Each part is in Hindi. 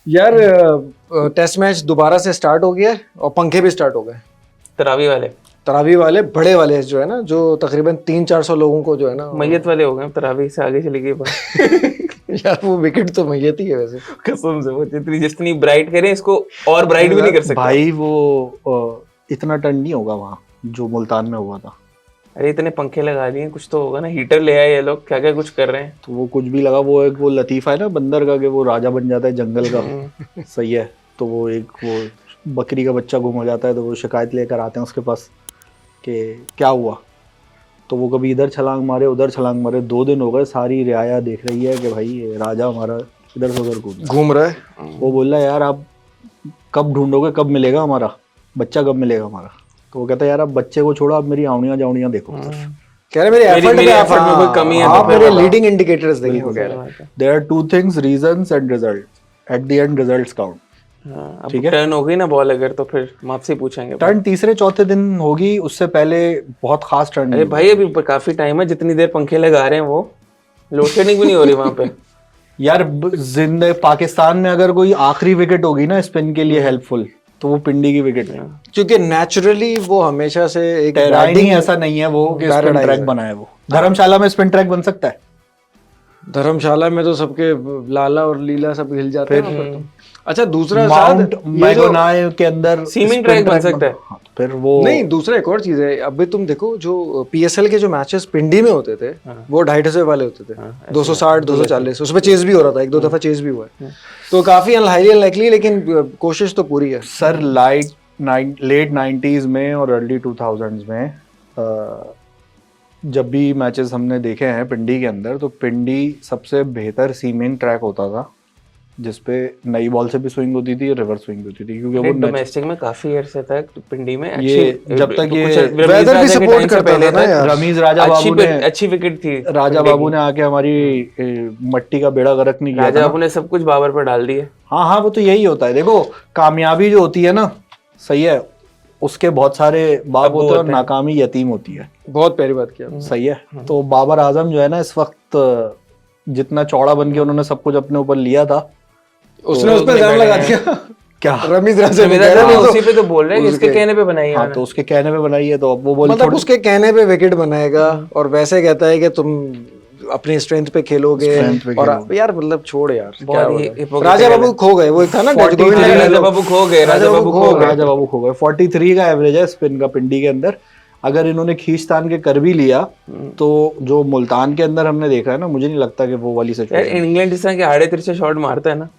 यार टेस्ट मैच दोबारा से स्टार्ट हो गया है और पंखे भी स्टार्ट हो गए। तरावी वाले बड़े वाले जो है ना, जो तकरीबन 300-400 लोगों को जो है ना, मैयत वाले हो गए, तरावी से आगे चली गई। यार वो विकेट तो मैयत ही है वैसे कसम से। वो जितनी ब्राइट करें इसको और ब्राइट भी नहीं कर सकते भाई। वो इतना टर्न नहीं होगा वहाँ जो मुल्तान में हुआ था। अरे इतने पंखे लगा दिए, कुछ तो होगा ना। हीटर ले आए ये लोग, क्या क्या कुछ कर रहे हैं। तो वो कुछ भी लगा। वो एक वो लतीफ़ा है ना बंदर का, कि वो राजा बन जाता है जंगल का। सही है। तो वो एक वो बकरी का बच्चा गुम हो जाता है, तो वो शिकायत लेकर आते हैं उसके पास कि क्या हुआ। तो वो कभी इधर छलांग मारे उधर छलांग मारे। 2 दिन हो गए, सारी रियाया देख रही है कि भाई ये राजा हमारा इधर से उधर घूम रहा है। वो बोल रहा है यार आप कब ढूंढोगे, कब मिलेगा हमारा बच्चा, कब मिलेगा हमारा। तो वो कहता है यार अब बच्चे को छोड़ो, आप मेरी आवड़ियाँ जावड़ियाँ देखो। कह रहे मेरे एफर्ट में कोई कमी है, आप मेरे लीडिंग इंडिकेटर्स देखें। वो कह रहे हैं there are 2 things, reasons and result. At the end results count. ठीक है, टर्न हो गई ना बॉल अगर, तो फिर हम आपसे पूछेंगे। टर्न तीसरे चौथे दिन होगी, उससे पहले बहुत खास टर्न। अरे भाई अभी काफी टाइम है, जितनी देर पंखे लगा रहे हैं वो लोड शेडिंग भी नहीं हो रही वहां पे। यार जिंदगी पाकिस्तान में अगर कोई आखिरी विकेट होगी ना स्पिन के लिए हेल्पफुल, तो वो पिंडी की विकेट है। क्योंकि नेचुरली वो हमेशा से एक बैटिंग ऐसा नहीं है वो कि स्पिन ट्रैक बनाए। वो धर्मशाला में स्पिन ट्रैक बन सकता है। धर्मशाला में तो सबके लाला और लीला सब हिल जाते हैं। अच्छा दूसरा माउंट मैगोनाय के अंदर सीमिंग ट्रैक बन सकता है। हाँ, फिर वो नहीं, दूसरा एक और चीज है। अभी तुम देखो जो पीएसएल के जो मैचेस पिंडी में होते थे वो 250 वाले होते थे, 260 240, उसमें चेज भी हो रहा था, 1-2 दफा चेज भी हुआ है। तो काफी हाईली अनलाइकली, लेकिन कोशिश तो पूरी है। सर लेट 90s में और अर्ली 2000s में जब भी मैचेस हमने देखे हैं पिंडी के अंदर, तो पिंडी सबसे बेहतर सीमिंग ट्रैक होता था, जिसपे नई बॉल से भी स्विंग होती थी, रिवर्स स्विंग होती थी। क्योंकि वो डोमेस्टिक में काफी अरसे तक पिंडी में ये जब तक ये वेदर भी सपोर्ट करता था ना यार। रमीज राजा बाबू ने अच्छी विकेट थी। राजा बाबू ने आके हमारी मट्टी का बेड़ा गर्क नहीं किया। राजा बाबू ने सब कुछ बाबर पर डाल दिए। हाँ हाँ, वो तो यही होता है। देखो कामयाबी जो होती है ना, सही है, उसके बहुत सारे बाप होते हैं और नाकामी यतीम होती है। बहुत प्यारी बात किया। सही है। तो बाबर आजम जो है ना, इस वक्त जितना चौड़ा बन के उन्होंने सब कुछ अपने ऊपर लिया था, उसने उस पर इल्जाम लगा दिया। क्या रमीज राजा उसी पे तो बोल रहे हैं, इसके कहने पे बनाई है। हाँ, तो उसके कहने पे बनाई है। तो अब वो बोल मतलब उसके कहने पे विकेट बनाएगा और वैसे कहता है कि तुम अपनी स्ट्रेंथ पे खेलोगे। और यार मतलब छोड़ यार, राजा बाबू खो गए। वो था ना, राजा बाबू खो गए। राजा बाबू खो गए। 43 का एवरेज है स्पिन का पिंडी के अंदर। अगर इन्होंने खींचतान के कर भी लिया, तो जो मुल्तान के अंदर हमने देखा है ना, मुझे नहीं लगता कि वो वाली सिचुएशन। इंग्लैंड जिस तरह के आड़े तिरछे शॉट मारता है ना,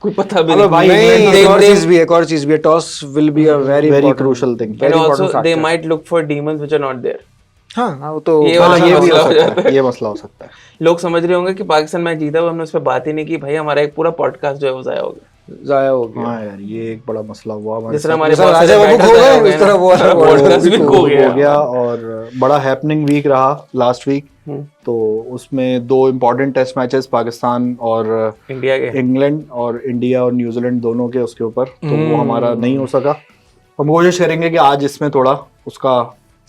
कोई पता भी नहीं। भाई एक और चीज भी है, toss will be a very crucial thing. And also they might look for demons which are not there. हाँ, वो तो ये भी हो सकता है। ये मसला हो सकता है। लोग समझ रहे होंगे कि पाकिस्तान मैच जीता हुआ, हमने उस पर बात ही नहीं की। भाई हमारा एक पूरा पॉडकास्ट जो है वो जाया हो गया। हाँ यार, ये एक बड़ा मसला हुआ हमारे जिस तरह हमारे राजा बाबू खो गए, इस तरह वो पॉडकास्ट भी खो गया। और बड़ा हैपनिंग वीक रहा लास्ट वीक। तो उसमें 2 इम्पोर्टेंट टेस्ट मैचेस पाकिस्तान और इंडिया के, इंग्लैंड और इंडिया और न्यूजीलैंड दोनों के उसके ऊपर, तो वो हमारा नहीं हो सका। हम कोशिश करेंगे कि आज इसमें थोड़ा उसका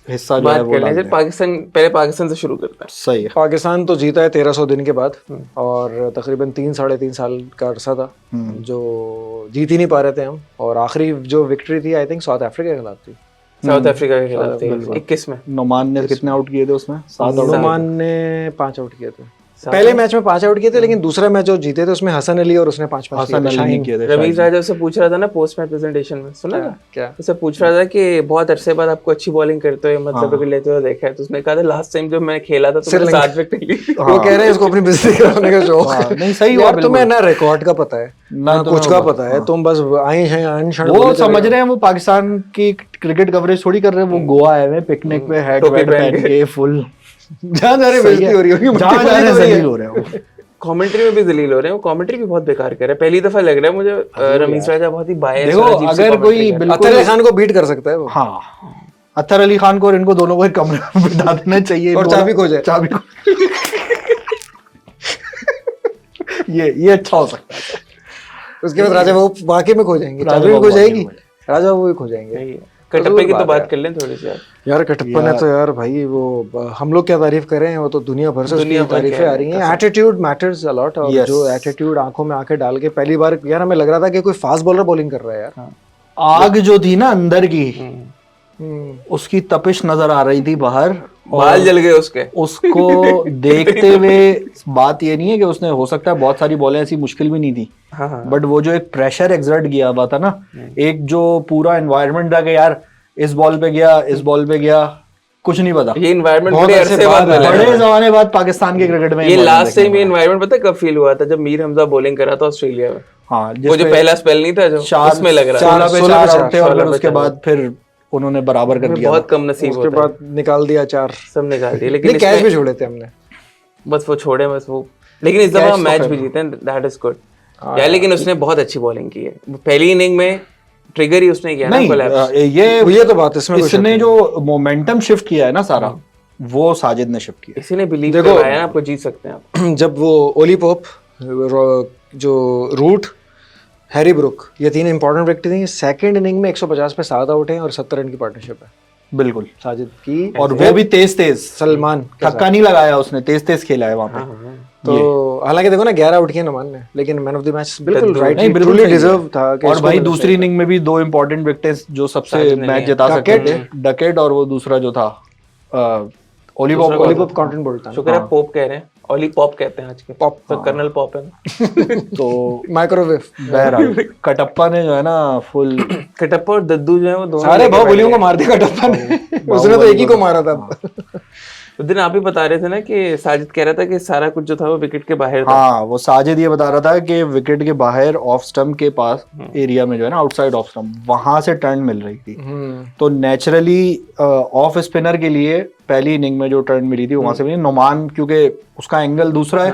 हिस्सा जो है वो डाल दें। पहले पाकिस्तान से शुरू करते हैं। सही है। पाकिस्तान तो जीता है 1300 दिन के बाद, और तकरीबन 3-3.5 साल का अरसा था जो जीत ही नहीं पा रहे थे हम। और आखिरी जो विक्ट्री थी आई थिंक साउथ अफ्रीका के खिलाफ थी। साउथ अफ्रीका के खिलाफ थी 21 में। नोमान ने कितने आउट किए थे उसमें? 7 आउट। नोमान ने 5 आउट किए थे। पहले मैच में 5 आउट किए थे, लेकिन दूसरा मैच जो जीते थे उसमें हसन अली और उसने 5 किए थे। रमीज राजा से पूछ रहा था ना पोस्ट मैच प्रेजेंटेशन में, सुना ना क्या उससे पूछ रहा था कि बहुत अरसे बाद आपको अच्छी बॉलिंग करते हुए मतलब विकेट लेते हुए देखा है। तो उसने कहा था लास्ट टाइम जब मैं खेला था तो मैंने 7 विकेट ली। वो कह रहे हैं इसको अपनी बेइज्जती कराने का शौक है। नहीं सही हुआ। तुम्हें ना रिकॉर्ड का पता है ना कुछ का पता है, तुम बस वो समझ रहे हैं। वो पाकिस्तान की क्रिकेट कवरेज थोड़ी कर रहे हैं। वो गोवा आए हुए पिकनिक पे, हैट पहन के फुल जहाँ जा रहे बेइज्जती हो रही होगी, जहाँ जा रहे जलील हो रहे हैं। कमेंट्री में भी जलील हो रहे हैं। वो कमेंट्री भी बहुत बेकार कर रहे हैं। पहली दफा लग रहा है मुझे रमीज राजा बहुत ही बायस। देखो अगर कोई अतर अली खान को बीट कर सकता है वो। हाँ, अतर अली खान को और इनको दोनों को एक कमरे में बिठा देना चाहिए और चाबी खो जाए। चाबी खो ये अच्छा हो सकता है। उसके बाद राजा बाबू वाकई में खो जाएंगे, चाबी भी खो जाएगी, राजा बाबू भी खो जाएंगे। कटप्पा की तो बात कर लें थोड़ी सी यार कटप्पा ने तो यार भाई वो हम लोग क्या तारीफ कर रहे हैं, वो तो दुनिया भर से उसकी तारीफें आ रही हैं। एटीट्यूड मैटर्स अ लॉट, और जो एटीट्यूड आंखों में आंखें डाल के पहली बार यार हमें लग रहा था कि कोई फास्ट बॉलर बॉलिंग कर रहा है यार। आग जो थी ना अंदर की, उसकी तपिश नजर आ रही थी बाहर, बाल जल गए उसको देखते हुए बात ये नहीं है कि उसने, हो सकता है बहुत सारी बॉलें ऐसी मुश्किल भी नहीं थी, बट वो जो एक प्रेशर एक्सर्ट किया हुआ था ना, एक जो पूरा एनवायरनमेंट था कि यार इस बॉल पे गया, इस बॉल पे गया, कुछ नहीं पता। ये एनवायरनमेंट बड़े जमाने बाद पाकिस्तान के क्रिकेट में ये लास्ट टाइम ये एनवायरनमेंट पता कब फील हुआ था, जब मीर हमजा बॉलिंग करा था ऑस्ट्रेलिया में। हाँ, वो जो पहला स्पेल नहीं था जो उसमें लग रहा था 16 पे 4 आउट थे, और उसके बाद फिर उन्होंने बराबर कर दिया। बहुत कम नसीब उसके बाद निकाल दिया 4, सब निकाल दिए, लेकिन कैच भी छोड़े थे हमने, बस वो छोड़े बस वो, लेकिन इस दफा मैच भी जीते, दैट इज गुड यार। लेकिन उसने बहुत अच्छी बॉलिंग की है, पहली इनिंग में ट्रिगर ही उसने किया ना कोलैप्स। ये तो बात इसने जो मोमेंटम शिफ्ट किया है ना सारा, वो साजिद ने शिफ्ट किया। इसी ने बिलीव करवाया ना आपको जीत सकते हैं आप। जब वो ओली पोप, जो रूट, हैरी ब्रुक, ये 3 इंपॉर्टेंट व्यक्ति थे। सेकंड इनिंग में 150 पे 7 आउट हैं और 70 रन की पार्टनरशिप है बिल्कुल साजिद की, और वो भी तेज सलमान थक्का नहीं लगाया उसने, तेज खेला है वहां पे। तो हालांकि देखो ना 11 आउट किए नमान ने, लेकिन मैन ऑफ द मैच बिल्कुल राइट, बिल्कुल डिजर्व था। और भाई दूसरी इनिंग में भी 2 इंपॉर्टेंट विकेट्स जो सबसे मैच जिता सकते थे, डकेट और वो दूसरा जो था ओली पॉप कॉन्टेंट बोलता है। शुक्र है पोप कह रहे हैं, ओली पॉप कहते हैं आज के, पॉप तो कर्नल पॉप है तो माइक्रोवेव। बहरहाल कटप्पा ने जो है ना फुल, कटप्पा और दद्दू जो है वो दोनों सारे बाहुबलियों को मार दिया कटप्पा ने, उसने तो एक ही को मारा था। उस दिन आप ही बता रहे थे ना कि साजिद कह रहा था कि सारा कुछ जो था वो विकेट के बाहर था। हाँ, वो साजिद ये बता रहा था कि विकेट के बाहर ऑफ स्टंप के पास एरिया में जो है ना, आउटसाइड ऑफ स्टंप, वहां से टर्न मिल रही थी। तो नेचुरली ऑफ स्पिनर के लिए पहली इनिंग में जो टर्न मिली थी वहां से भी नोमान, क्योंकि उसका एंगल दूसरा है,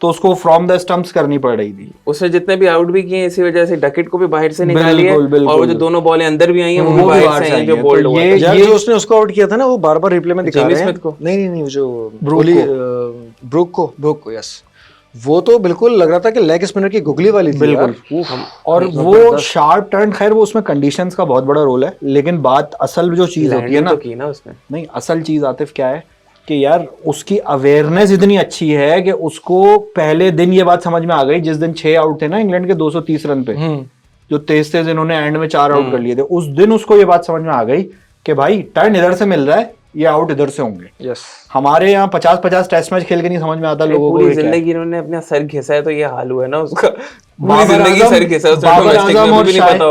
तो उसको फ्रॉम द स्टंप्स करनी पड़ रही थी। उसने जितने भी आउट भी किए इसी वजह से, डकेट को भी बाहर से निकाली है, और वो जो दोनों बॉलें अंदर भी आई हैं वो भी बाहर से आई जो बोल्ड हुआ है। यार जो उसने उसको आउट किया था ना, वो बार-बार रिप्ले में दिखा रहे हैं। नहीं जो ब्रूक को यस, वो तो बिल्कुल लग रहा था कि लेग स्पिनर की गुगली वाली थी बिल्कुल। और वो शार्प टर्न, खैर वो उसमें कंडीशंस का बहुत बड़ा रोल है, लेकिन बात असल जो चीज होती है ना उसने, नहीं असल चीज आतिफ क्या है कि यार उसकी अवेयरनेस इतनी अच्छी है कि उसको पहले दिन ये बात समझ में आ गई, जिस दिन 6 आउट थे ना इंग्लैंड के 230 रन पे, जो तेज इन्होंने एंड में 4 आउट कर लिए थे, उस दिन उसको ये बात समझ में आ गई कि भाई टर्न इधर से मिल रहा है, ये आउट इधर से होंगे। यस, हमारे यहाँ 50-50 टेस्ट मैच खेल के नहीं समझ में आता लोगों को। पूरी जिंदगी इन्होंने अपना सर घिसा है, तो ये हाल हुआ है ना उसका।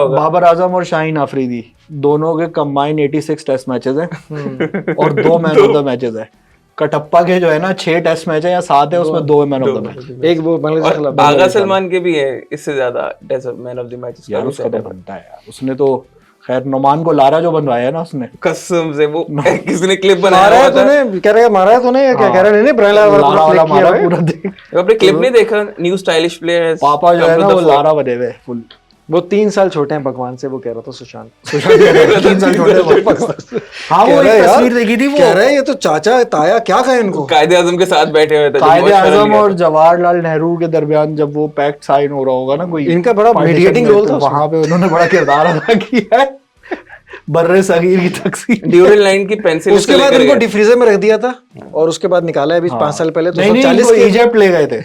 बाबर आजम और शाहीन अफरीदी दोनों के कंबाइंड 86 टेस्ट मैचेस हैं और 2 मैन ऑफ द मैचेस है। कटप्पा के जो है ना 6 टेस्ट मैच है या 7 है, उसमें 2 मैन ऑफ द मैच, एक वो बांग्लादेश के खिलाफ। आगा सलमान के भी है इससे ज्यादा मैन ऑफ द मैचेस यार, उसका तो बनता है यार। उसने तो खैर नोमान को लारा जो बनवाया है ना उसने, कसम से वो किसने क्लिप बनाया है तूने, कह रहा है मारा है तूने या क्या कह रहा है? नहीं ब्रायन लारा वाला मारा पूरा देख, आपने क्लिप नहीं देखा? न्यू स्टाइलिश प्लेयर पापा जो है ना वो लारा बने हुए फुल। वो 3 साल छोटे हैं भगवान से, वो कह रहा था सुशांत 3 साल छोटे हैं। हाँ, वो एक तस्वीर देखी थी, वो कह रहा है ये तो चाचा ताया क्या कहा इनको, कायदे आजम के साथ बैठे हुए थे। कायदे आजम और जवाहरलाल नेहरू के दरमियान जब वो पैक्ट साइन हो रहा होगा ना, कोई इनका बड़ा मीडिएटिंग रोल था, वहां पे उन्होंने बड़ा किरदार अदा किया है। बर्रे सगीर की तकसीम, ड्यूरल लाइन की पेंसिल, उसके बाद उनको डिफ्रीजर में रख दिया था और उसके बाद निकाला है अभी 5 साल पहले। तो 40 के इजिप्ट ले गए थे,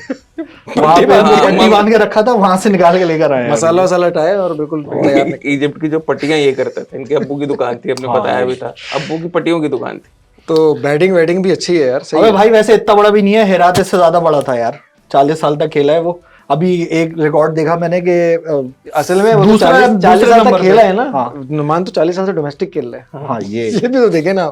वहां पे पट्टी बांध के रखा था, वहां से निकाल के लेकर आए, मसाला वसाला हटाया और बिल्कुल तैयार। इजिप्ट की जो पट्टियां ये करते थे, इनके अब्बू की दुकान थी, हमने बताया भी था, अब्बू की पट्टियों की दुकान थी। तो बैटिंग वेटिंग भी अच्छी है यार। अबे भाई वैसे इतना बड़ा भी नहीं है, हेरात इससे ज्यादा बड़ा था यार, 40 साल तक खेला है वो। अभी एक रिकॉर्ड देखा मैंने कि असल में वो 40 साल तक खेला है ना, नुमान तो 40 साल से डोमेस्टिक खेल रहा है। हाँ, ये भी तो देखे ना,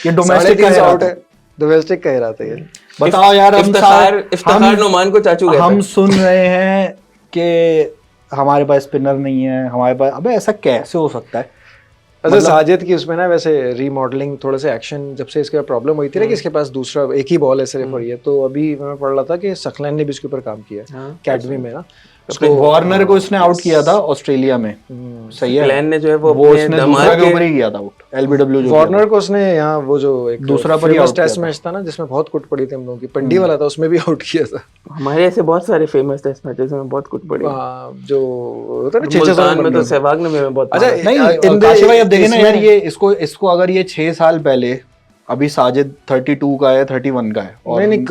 ये डोमेस्टिक का आउट है, डोमेस्टिक कह रहा था ये। बताओ यार, इफ्तिखार नुमान को चाचू कहते हैं। हम सुन रहे हैं कि हमारे पास स्पिनर नहीं है, हमारे पास, अबे ऐसा कैसे हो सकता है? अच्छा, साजिद की उसमें ना वैसे रीमॉडलिंग, थोड़ा सा एक्शन, जब से इसके प्रॉब्लम हुई थी ना कि इसके पास दूसरा एक ही बॉल है सिर्फ और ये, तो अभी मैं पढ़ रहा था कि सकलैन ने भी इसके ऊपर काम किया अकेडमी में ना। उसको वार्नर को इसने आउट किया था ऑस्ट्रेलिया में, सही है। ग्लेन ने जो है वो उसने दूसरा के ऊपर ही किया था आउट, एलबीडब्ल्यू जो वार्नर को उसने यहाँ वो जो एक दूसरा पर ही फेमस out टेस्ट किया मैच था ना जिसमें बहुत कुट पड़ी थी हम लोगों की, पंडी वाला था, उसमें भी आउट किया था। हमारे ऐसे बहुत सारे फेमस टेस्ट मैचेस में बहुत कुछ पड़ी। जो होता है ना 6-6 मुल्तान में तो सहवाग ने भी बहुत अच्छा नहीं काशी भाई अब देखे ना यार, ये इसको अगर ये 6 साल पहले, अभी साजिद 32 का है, 31 का है, और नहीं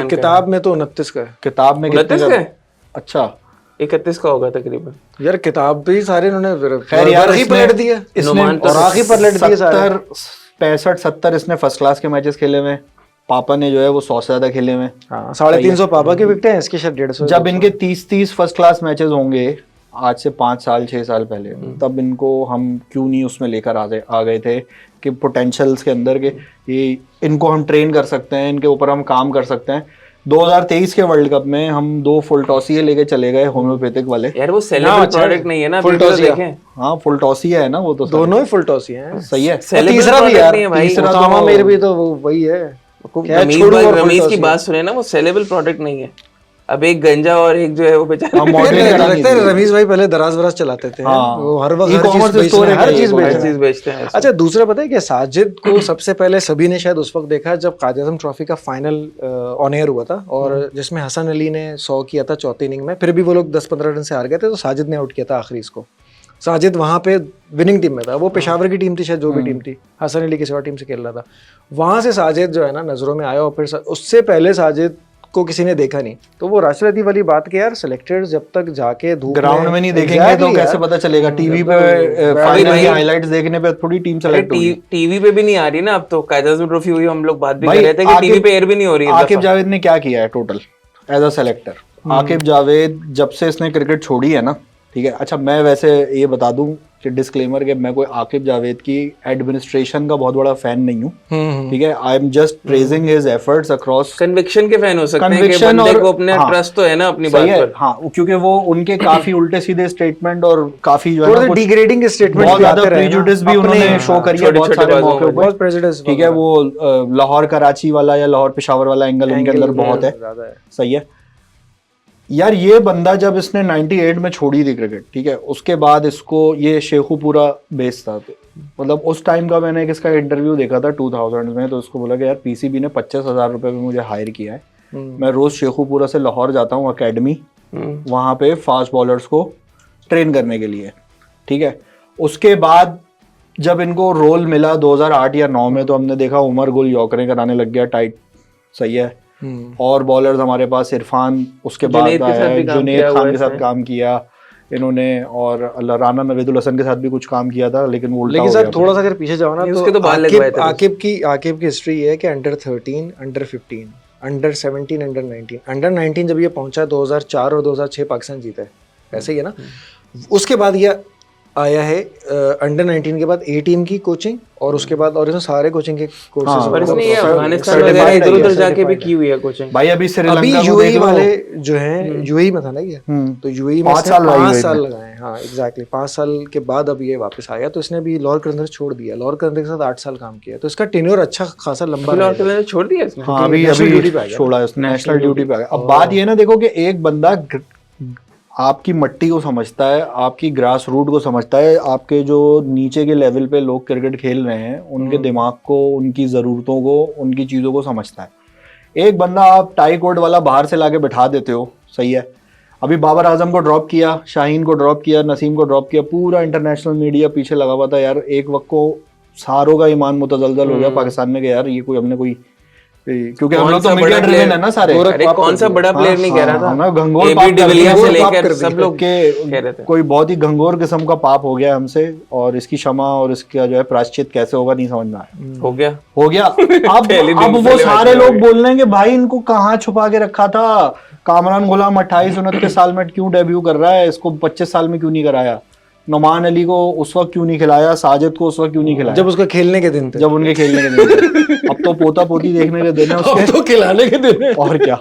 किताब में तो 29 का है। किताब में कितने का है? अच्छा 31 का होगा तकरीबन यार, किताब पे ही सारे इन्होंने खैर यार ही पलट दिया, इसने और आगे पलट दिए सारे। 65-70 इसने फर्स्ट क्लास के मैचेस खेले हुए, पापा ने जो है वो 100 से ज्यादा खेले हुए। हाँ 350 पापा के विकेट हैं, इसके शायद 150। जब इनके 30 फर्स्ट क्लास मैचेस होंगे आज से 5 साल 6 साल पहले, तब इनको हम क्यों नहीं उसमें लेकर आ गए थे कि पोटेंशियल्स के अंदर के ये इनको हम ट्रेन कर सकते हैं, इनके ऊपर हम काम कर सकते हैं। 2023 के वर्ल्ड कप में हम 2 फुल टॉसिए लेके चले गए होम्योपैथिक वाले। यार वो सेलेब्रिटी प्रोडक्ट नहीं है ना, फुल टॉसिया देखें। हाँ फुल टॉसिया है ना, वो तो दोनों ही फुल टॉसिया हैं। सही है। तीसरा भी यार, तीसरा तो मेरे भी तो वही है। रमीज की बात सुने ना, वो सेलेबल प्रोडक्ट नहीं है। अब एक गंजा और एक जो है वो बेचारा लगता है रमीज भाई पहले दराज वराज चलाते थे, वो हर वक्त हर चीज बेचते हैं। अच्छा दूसरा पता है क्या, साजिद को सबसे पहले सभी ने शायद उस वक्त देखा जब कायद-ए-आज़म ट्रॉफी का फाइनल ऑन एयर हुआ था, और जिसमें हसन अली ने 100 किया था चौथी इनिंग में, फिर भी वो लोग 10-15 रन से हार गए थे, तो साजिद ने आउट किया था आखिरी इसको। साजिद वहां पे विनिंग टीम में था, वो पेशावर की टीम थी शायद, जो भी टीम थी, हसन अली की सिवा टीम से खेल रहा था। वहां से साजिद जो है ना नजरों में आया, और फिर उससे पहले साजिद को किसी ने देखा नहीं। तो वो राशिद लतीफ वाली बात के यार, सेलेक्टर्स जब तक जाके धूप ग्राउंड में नहीं देखेंगे तो कैसे पता चलेगा? टीवी पे फाइनल की हाइलाइट्स देखने पे थोड़ी टीम सेलेक्ट होगी। टीवी पे भी नहीं आ रही ना अब तो, कायद-ए-आज़म ट्रॉफी हुई, हम लोग बात भी कर रहे थे कि टीवी पे एयर भी नहीं हो रही है। आकिब जावेद ने क्या किया है total as a selector? Aaqib Javed जब से इसने क्रिकेट छोड़ी है ना, ठीक है। अच्छा मैं वैसे ये बता दूं कि डिस्क्लेमर के मैं कोई आकिब जावेद की एडमिनिस्ट्रेशन का बहुत बड़ा फैन नहीं हूँ, ठीक है। I am just praising his efforts across. Conviction के फैन हो सकते हैं कि बंदे को अपने ट्रस्ट तो है ना अपनी बात पर। हाँ क्योंकि वो उनके काफी उल्टे सीधे स्टेटमेंट और काफी जो है डिग्रेडिंग स्टेटमेंट, बहुत ज्यादा प्रेजुडिस भी उन्होंने शो करी है बहुत सारे मौके पर, ठीक है। वो लाहौर कराची वाला या लाहौर पेशावर वाला एंगल उनके अंदर बहुत है, सही है। यार ये बंदा जब इसने 98 में छोड़ी थी क्रिकेट, ठीक है, उसके बाद इसको ये शेखुपुरा बेस था, मतलब उस टाइम का मैंने इसका इंटरव्यू देखा था 2000 में, तो उसको बोला कि यार पीसीबी ने 25,000 रुपए में मुझे हायर किया है, मैं रोज शेखुपुरा से लाहौर जाता हूँ अकेडमी, वहाँ पे फास्ट बॉलर्स को ट्रेन करने के लिए, ठीक है। उसके बाद जब इनको रोल मिला 2008 या 9 में, तो हमने देखा उमर गुल यॉकरें कराने लग गया टाइट, सही है। और बॉलर्स हमारे पास इरफान, उसके बाद जुनैद खान के साथ काम किया इन्होंने, और राना नवेदुल हसन के साथ भी कुछ काम किया था, लेकिन वो लेकिन सर थोड़ा सा अगर पीछे जाओ ना तो आकिब की हिस्ट्री है कि under 13, under 15, under 17, under 19, under 19 जब ये पहुंचा 2004 और 2006 पाकिस्तान जीता है, ऐसे ही है ना। उसके बाद ये आया है अंडर 19 के बाद ए टीम की कोचिंग, और उसके बाद और इसमें सारे कोचिंग के कोर्सेज, पर इसने ये अफगानिस्तान वगैरह इधर-उधर जाके भी की हुई है कोचिंग। भाई अभी श्रीलंका यूएई वाले जो हैं, यूएई में था ना ये, तो यूएई में 5 साल लगाए। हाँ एग्जैक्टली 5 साल के बाद अब ये वापस आया, तो इसने अभी लाहौर कलंदर छोड़ दिया, लाहौर कलंदर के साथ 8 साल काम किया, तो इसका टेन्योर अच्छा खासा लंबा है। लाहौर कलंदर छोड़ दिया इसने? हाँ अभी छोड़ा है, नेशनल ड्यूटी पे आ गया। अब बात ये ना देखो कि एक बंदा आपकी मट्टी को समझता है, आपकी ग्रास रूट को समझता है, आपके जो नीचे के लेवल पे लोग क्रिकेट खेल रहे हैं उनके दिमाग को, उनकी ज़रूरतों को, उनकी चीज़ों को समझता है। एक बंदा आप टाई कोड वाला बाहर से लाके बैठा देते हो, सही है। अभी बाबर आजम को ड्रॉप किया, शाहीन को ड्रॉप किया, नसीम को ड्रॉप किया, पूरा इंटरनेशनल मीडिया पीछे लगा हुआ था यार। एक वक्त को सारों का ईमान मुतजलजल हो गया पाकिस्तान में कि यार ये कोई हमने कोई, क्योंकि हम लोग तो मीडिया ड्रिवन है ना सारे। अरे कौन सा बड़ा प्लेयर नहीं कह रहा था, मैं घंघोर से लेकर सब लोग कह रहे थे कोई बहुत ही घंघोर किस्म का पाप हो गया हमसे, और इसकी क्षमा और इसका जो है प्रायश्चित कैसे होगा नहीं समझ में आया। हो गया अब वो सारे लोग बोल रहे हैं कि भाई इनको कहाँ छुपा के रखा था, कामरान गुलाम 28-29 साल में क्यों डेब्यू कर रहा है, इसको 25 साल में क्यों नहीं कराया, नुमान अली को उस वक्त क्यों नहीं खिलाया, साजिद को उस वक्त क्यों नहीं खिलाया, जब उसके खेलने के दिन थे, जब उनके खेलने के दिन थे। अब तो पोता पोती देखने के दिन है उसके, तो खिलाने के दिन है। और क्या,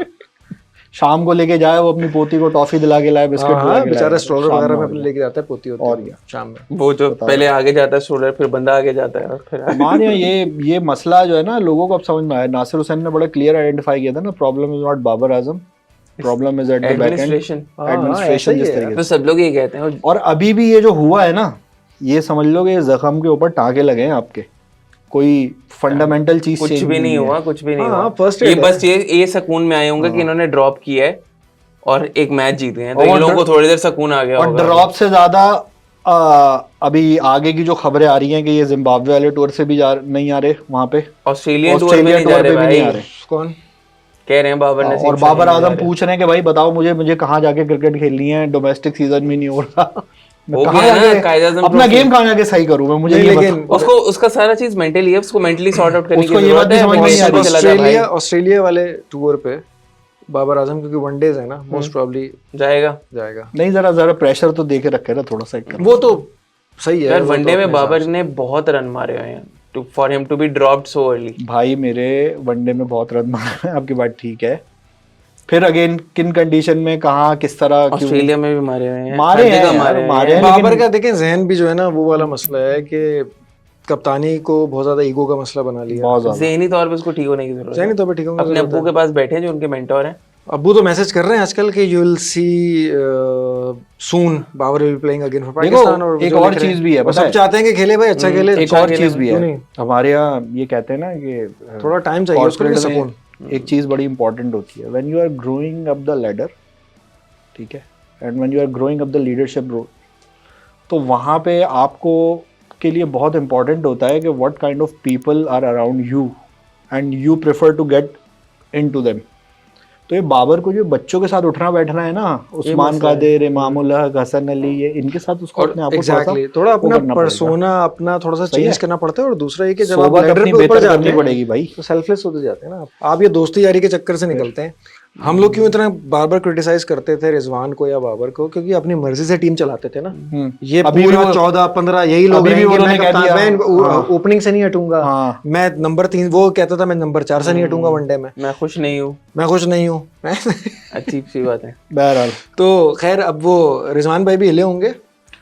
शाम को लेके जाए वो अपनी पोती को टॉफी दिला के लाए, बिस्किट दिला के बेचारा स्ट्रोलर वगैरह में अपने लेके जाता है पोती होती है, और क्या शाम में वो जो पहले आगे जाता है स्ट्रोलर, फिर बंदा आगे जाता है, और फिर मानिए ये मसला जो है ना लोगों को अब समझ में आया। नासिर हुसैन ने बड़ा क्लियर आइडेंटिफाई किया था ना, problem is not Babar Azam, problem is at the back end, administration. Administration जिस तरीके तो सब लोग यही कहते हैं। से। और अभी भी ये जो हुआ है ना, ये समझ लो कि ये जख्म के ऊपर टाँके लगे हैं आपके, कोई फंडामेंटल चीज कुछ change भी नहीं है। हुआ, कुछ भी नहीं हाँ, हुआ। first ये aid बस ये सकून में आए होंगे कि इन्होंने ड्रॉप किया है और एक मैच जीते हैं, तो और इन लोगों को थोड़ी देर सकून आ गया और होगा। ड्रॉप से ज्यादा अभी आगे की जो खबरें आ रही हैं कि ये जिम्बाब्वे वाले टूर से भी नहीं आ रहे वहां पे, ऑस्ट्रेलियन टूर पे ऑस्ट्रेलिया नहीं टूर जा पे रहे भी नहीं आ भाई, रहे। कौन कह रहे हैं बाबर ने और बाबर आजम पूछ रहे हैं कि भाई बताओ मुझे कहाँ जाके क्रिकेट खेलनी है, डोमेस्टिक सीजन भी नहीं हो रहा, मैं हो कहाँ गया ना जाके कायद-ए-आज़म अपना ट्रॉफी। गेम कहाँ जाके सही करूँ मैं, मुझे नहीं, ये लेकिन बताओ। उसको उसका सारा चीज मेंटली है, उसको मेंटली सॉर्ट आउट करने की उसको ये बात जरूरत भी है। समझ में नहीं आ रही। चला जाए भाई, ऑस्ट्रेलिया वाले टूर पे बाबर आजम क्योंकि वनडेज है ना, मोस्ट प्रोबब्ली जाएगा। जाएगा। नहीं, जरा प्रेशर तो दे के रखे ना थोड़ा सा, एक तरफ। वो तो सही है यार वो तो वनडे में अपने बाबर हिसाब ने बहुत रन मारे हुए हैं too for him to be dropped so early. भाई मेरे वनडे में बहुत रन मारे हैं, आपकी बात ठीक है। फिर अगेन किन कंडीशन में, कहाँ, किस तरह, क्यों ऑस्ट्रेलिया में भी मारे हुए हैं, मारे हर हैं जगह यार, मारे हुए मारे हैं। हैं। बाबर लेकिन- का देखें जहन भी जो है ना, वो वाला मसला है कि कप्तानी को बहुत ज्यादा ईगो का मसला बना लिया। बहुत ज्यादा। ज़हनी तौर पे उसको ठीक होने की जरूरत जहनी है। तौर पे ठीक होगा। अपने अब्बू के पास बैठे हैं जो उनके मेंटोर हैं। अब्बू तो मैसेज कर रहे हैं आजकल कि you will see soon Babar will be playing again for देखो, पाकिस्तान। और एक जो और लिख रहे चीज हैं, भी है, और पता सब है? चाहते हैं कि खेले भाई, अच्छा खेले। एक और चीज भी क्यों है नहीं? हमारे यहाँ, ये कहते हैं ना कि थोड़ा टाइम चाहिए उसके लिए, corporate में सुकून। एक चीज बड़ी इंपॉर्टेंट होती है, when you are growing up the ladder, ठीक है, and when you are growing up the leadership role, तो वहाँ पे आपको के लिए बहुत इंपॉर्टेंट होता है कि what kind of people are around you and you prefer to get into them. तो ये बाबर को जो बच्चों के साथ उठना बैठना है ना, उस्मान कादिर, इमामुल हक, हसन अली, ये इनके साथ उसको अपने आप को एग्जैक्टली थोड़ा वो अपना करना पड़ेगा। पर्सोना अपना थोड़ा सा चेंज करना पड़ता है। और दूसरा ये कि जब आप सोबत लैडर अपनी पे ऊपर बेहतर जाते करनी हैं पड़ेगी भाई। तो सेल्फलेस होते जाते हैं ना आप ये दोस्ती यारी के चक्कर से निकलते हैं। हम लोग क्यों इतना बार बार क्रिटिसाइज करते थे रिजवान को या बाबर को, क्योंकि अपनी मर्जी से टीम चलाते थे ना। ये अभी पूरा भी वो- 14-15 यही लोग अभी भी रहेंगे, उन्होंने मैं कह कप्तान, दिया, मैं ओपनिंग से नहीं हटूंगा, हाँ। मैं नंबर 3, वो कहता था मैं नंबर 4 से नहीं हटूंगा वनडे में, मैं खुश नहीं हूँ। मैं खुश नहीं हूँ। अजीब सी बात है। बहरहाल तो खैर अब वो रिजवान भाई भी हिले होंगे।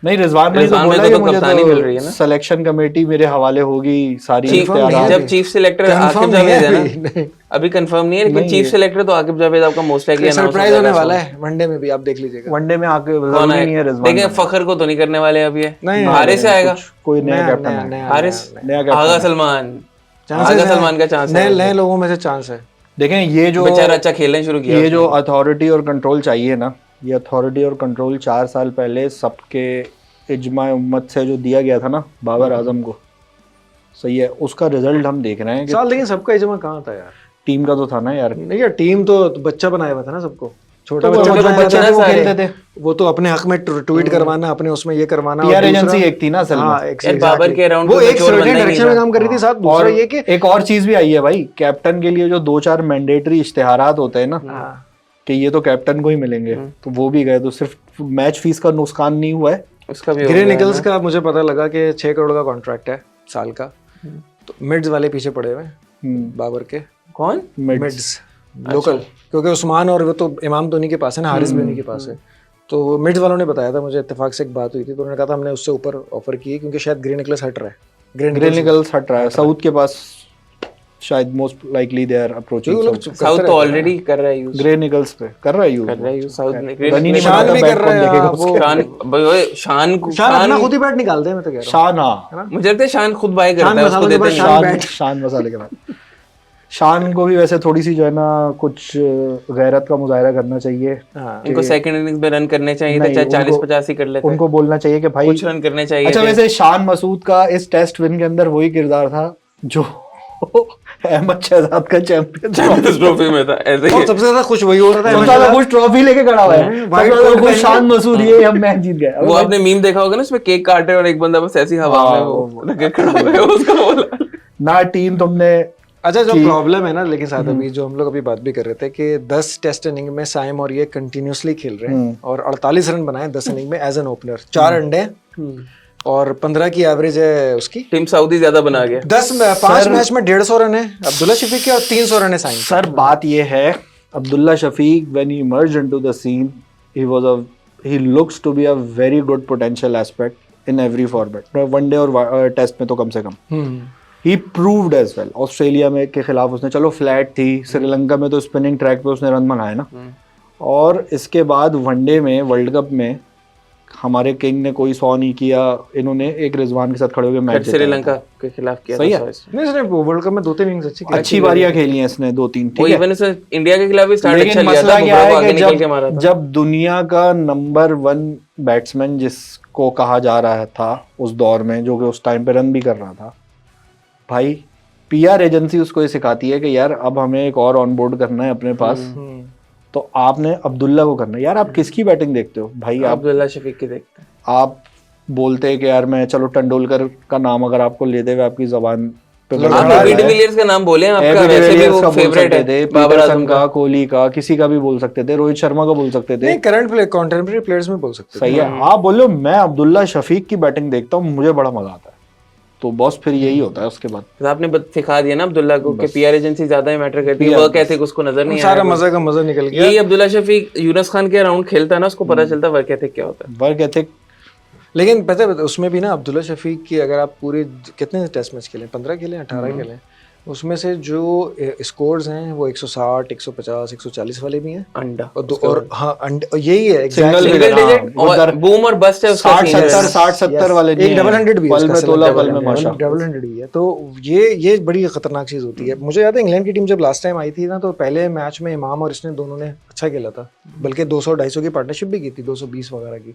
नहीं, रिजवान भाई तो रिजवान बोला भाई कि को तो मुझे कप्तानी मिल रही है ना। सिलेक्शन कमेटी मेरे हवाले होगी सारी इख्तियारात। जब चीफ सिलेक्टर आकिब जावेद है ना, अभी कंफर्म नहीं है, लेकिन चीफ सिलेक्टर तो आकिब जावेद आपका मोस्ट लाइकली अनाउंस सरप्राइज होने वाला है वनडे में भी, आप देख लीजिएगा। वनडे में आके कौन जरूरी है? नहीं है रिजवान। देखें फखर को तो नहीं करने वाले अभी है। नहीं, हारिस से आएगा, कोई नया नया कैप्टन नया है। नया हारिस, नया कैप्टन आगा है। सलमान, चांसेस आगा हैं। सलमान का चांस है। नए लोगों में से चांस है। देखें ये जो बेचारा अच्छा खेलने शुरू किया। ये जो अथॉरिटी और कंट्रोल चाहिए ना, ये अथॉरिटी और कंट्रोल 4 साल पहले सबके इज्मा उम्मत से जो दिया गया था ना बाबर आजम को, सही है, उसका रिजल्ट हम देख रहे हैं कि साल लेकिन सबका इज्मा कहाँ था यार? टीम का तो था ना यार। नहीं यार, टीम तो बच्चा बनाया हुआ था ना सबको, छोटा तो वो बच्चा जो बनाया बच्चे था, थे वो सारे। खेलते थे। वो तो अपने हक में ट्वीट करवाना, अपने उसमें ये करवाना। पीआर और दूसरा- एजेंसी एक थी ना असल में। हाँ, यार बाबर के अराउंड वो कोई एक चोर सर्टेन बंदा ही नहीं डायरेक्शन में था। काम कर रही थी। साथ दूसरा और ये कि एक और चीज भी आई है भाई, कैप्टन के लिए जो 2-4 मैंडेटरी इश्तेहारात होते हैं ना कि ये तो कैप्टन को ही मिलेंगे, तो वो भी गए। तो सिर्फ मैच फीस का नुकसान नहीं हुआ है। उसका भी हो ग्रे गया निकल्स ना। का मुझे पता लगा कि 6 करोड़ का कॉन्ट्रैक्ट है साल का। तो मिड्स वाले पीछे पड़े हुए हैं बाबर के, कौन? मिड्स लोकल, क्योंकि उस्मान और वो तो इमाम तो उन्हीं के पास है ना, हारिस भी उन्हीं के पास है। तो मिड्स वालों ने बताया था मुझे, इत्तेफाक से एक बात हुई थी, तो उन्होंने कहा था हमने उससे ऊपर ऑफर की है क्योंकि शायद ग्रे निकल्स हट रहा है। ग्रे निकल्स हट रहा है साउथ के पास, शायद most likely they are approaching south तो ऑलरेडी कर रहा है यूज, ग्रे निकल्स पे कर रहा है यूज। कर रहा है यूज साउथ ने। रनी शान भी कर रहा है, देखेगा वो उसके। शान शान को शान अपना खुद ही बैट निकालते हैं, मैं तो कह रहा शान, हाँ, मुझे लगता है शान खुद बाय करता शान है, उसको मसालों के देते बाद नहीं। शान शान बैट। शान मसाले के बाद शान को भी वैसे थोड़ी सी जो है ना कुछ गैरत का मुजाहरा करना चाहिए। है। हाँ, उनको सेकंड इनिंग्स में रन करने चाहिए थे, नहीं, चाहे उनको- 40-50 ही कर लेते, उनको बोलना चाहिए कि भाई कुछ रन करने चाहिए अच्छा थे। वैसे शान मसूद का इस टेस्ट विन के अंदर वही किरदार था जो अहमद शहजाद का चैंपियन चैंपियंस ट्रॉफी में था ऐसे ही। और सबसे ज्यादा खुश वही हो रहा था सबसे अहमद ज्यादा शहजाद। खुश ट्रॉफी लेके खड़ा हुआ है, सबसे White ज्यादा coat खुश पहन शान मसूद, ये हम मैच जीत गए। वो आपने मीम देखा होगा ना, उसमें केक काट रहे और एक बंदा बस ऐसी हवा में वो लगे खड़ा हुआ है, उसका बोला। ना टीम तुमने अच्छा, जो प्रॉब्लम है ना, लेकिन साथ अभी जो हम लोग अभी बात भी कर रहे थे कि 10 टेस्ट इनिंग में साइम और ये कंटिन्यूअसली खेल रहे हैं और 48 रन बनाए 10 इनिंग में एज एन ओपनर, 4 अंडे और 15 की एवरेज है उसकी। टीम सऊदी ज्यादा बना गया। 5 मैच में 150 रन है अब्दुल्ला शफीक के और 300 रन है साइम। सर बात ये है, Abdullah Shafique when he emerged into the scene he looks to be a very good potential aspect in every format, one day और टेस्ट में तो कम से कम। ही प्रूव्ड एज वेल। ऑस्ट्रेलिया में के खिलाफ उसने चलो फ्लैट थी, श्रीलंका में तो स्पिनिंग ट्रैक पे उसने रन बनाए ना, और इसके बाद वनडे में वर्ल्ड कप में हमारे किंग ने कोई 100 नहीं किया, इन्होंने एक रिजवान के साथ खड़े होकर मैच श्रीलंका के खिलाफ किया। सही है, नहीं इसने वर्ल्ड कप में 2-3 इनिंग्स अच्छी बारियां खेली हैं इसने 2-3, ठीक है। इवन इसने इंडिया के खिलाफ भी स्टार्ट अच्छा लेकिन लिया मसला था, क्या बुमराह को है आगे कि निकल के मारा था। जब दुनिया का नंबर 1 बैट्समैन जिसको कहा जा रहा था उस दौर में, जो कि उस टाइम पे रन भी कर रहा था, भाई पीआर एजेंसी उसको ये सिखाती है कि यार अब हमें एक और ऑन बोर्ड करना है अपने पास, तो आपने अब्दुल्ला को करना है। यार आप किसकी बैटिंग देखते हो भाई? आप अब्दुल्ला शफीक की देखते हैं। आप बोलते हैं कि यार मैं, चलो तेंदुलकर का नाम अगर आपको लेते हुए आपकी जबान पे आप एबी डिविलियर्स का नाम बोले, आपका वैसे भी वो फेवरेट है, बाबर आजम का, कोहली का, किसी का भी बोल सकते थे, रोहित शर्मा का बोल सकते थे, नहीं करंट प्लेयर कंटेम्परेरी प्लेयर्स में बोल सकते सही है। आप बोलो मैं अब्दुल्ला शफीक की बैटिंग देखता हूँ, मुझे बड़ा मजा आता है, तो बॉस फिर यही होता है उसके बाद। तो आपने सिखा दिया ना अब्दुल्ला को कि पीआर एजेंसी ज्यादा ही मैटर करती है, वर्क एथिक उसको नजर नहीं आया, सारा मजा का मजा निकल गया। यही अब्दुल्ला शफीक यूनुस खान के अराउंड खेलता है ना, उसको पता चलता वर्क एथिक क्या होता है। वर्क एथिक, लेकिन पता है उसमें भी ना अब्दुल्ला शफीक की अगर आप पूरे कितने टेस्ट मैच खेले, 15 खेले 18 खेले, उसमें से जो स्कोर्स हैं वो 160, 150, 140 वाले भी हैं, अंडा और हाँ यही है सिंगल डिजिट और बूम और बस्ट है उसका, 60-70 वाले नहीं एक डबल 100 भी है, पल में तोला पल में माशा, डबल 100 भी है। तो ये बड़ी खतरनाक चीज होती है। मुझे याद है इंग्लैंड की टीम जब लास्ट टाइम आई थी ना, तो पहले मैच में इमाम और इसने दोनों ने अच्छा खेला था, बल्कि 200-250 की पार्टनरशिप भी की थी, 220 वगैरह की।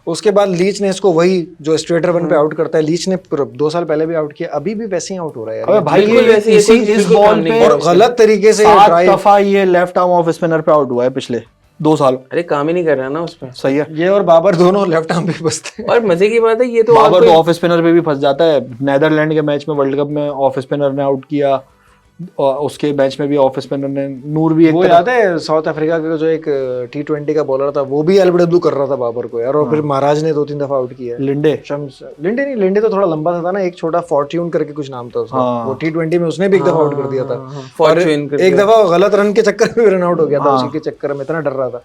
उसके बाद लीच ने इसको वही जो स्ट्रेटर वन पे आउट करता है, लीच ने 2 साल पहले भी आउट किया, अभी भी वैसे ही आउट हो रहा है यार भाई। इस बॉल पे और गलत तरीके से 7 दफा ये लेफ्ट आर्म ऑफ स्पिनर पे आउट हुआ है पिछले 2 साल। अरे काम ही नहीं कर रहा ना उसमें। सही है, ये और बाबर दोनों लेफ्ट आर्म पे बसते हैं। और मजे की बात है ये तो बाबर तो ऑफ स्पिनर पे भी फंस जाता है। नीदरलैंड के मैच में वर्ल्ड कप में ऑफ स्पिनर ने आउट किया, और उसके मैच में भी ऑफ स्पिनर ने, नूर भी एक वो याद है साउथ अफ्रीका का जो एक T20 का बॉलर था, वो भी एलबीडब्ल्यू कर रहा था बाबर को यार, और फिर महाराज ने 2-3 दफा आउट किया। लिंडे तो थोड़ा लंबा सा था ना, एक छोटा फॉर्च्यून करके कुछ नाम था उसका, वो T20 में उसने भी एक दफा आउट कर दिया था, और एक दफा गलत रन के चक्कर में रन आउट हो गया था, उसी के चक्कर में इतना डर रहा था।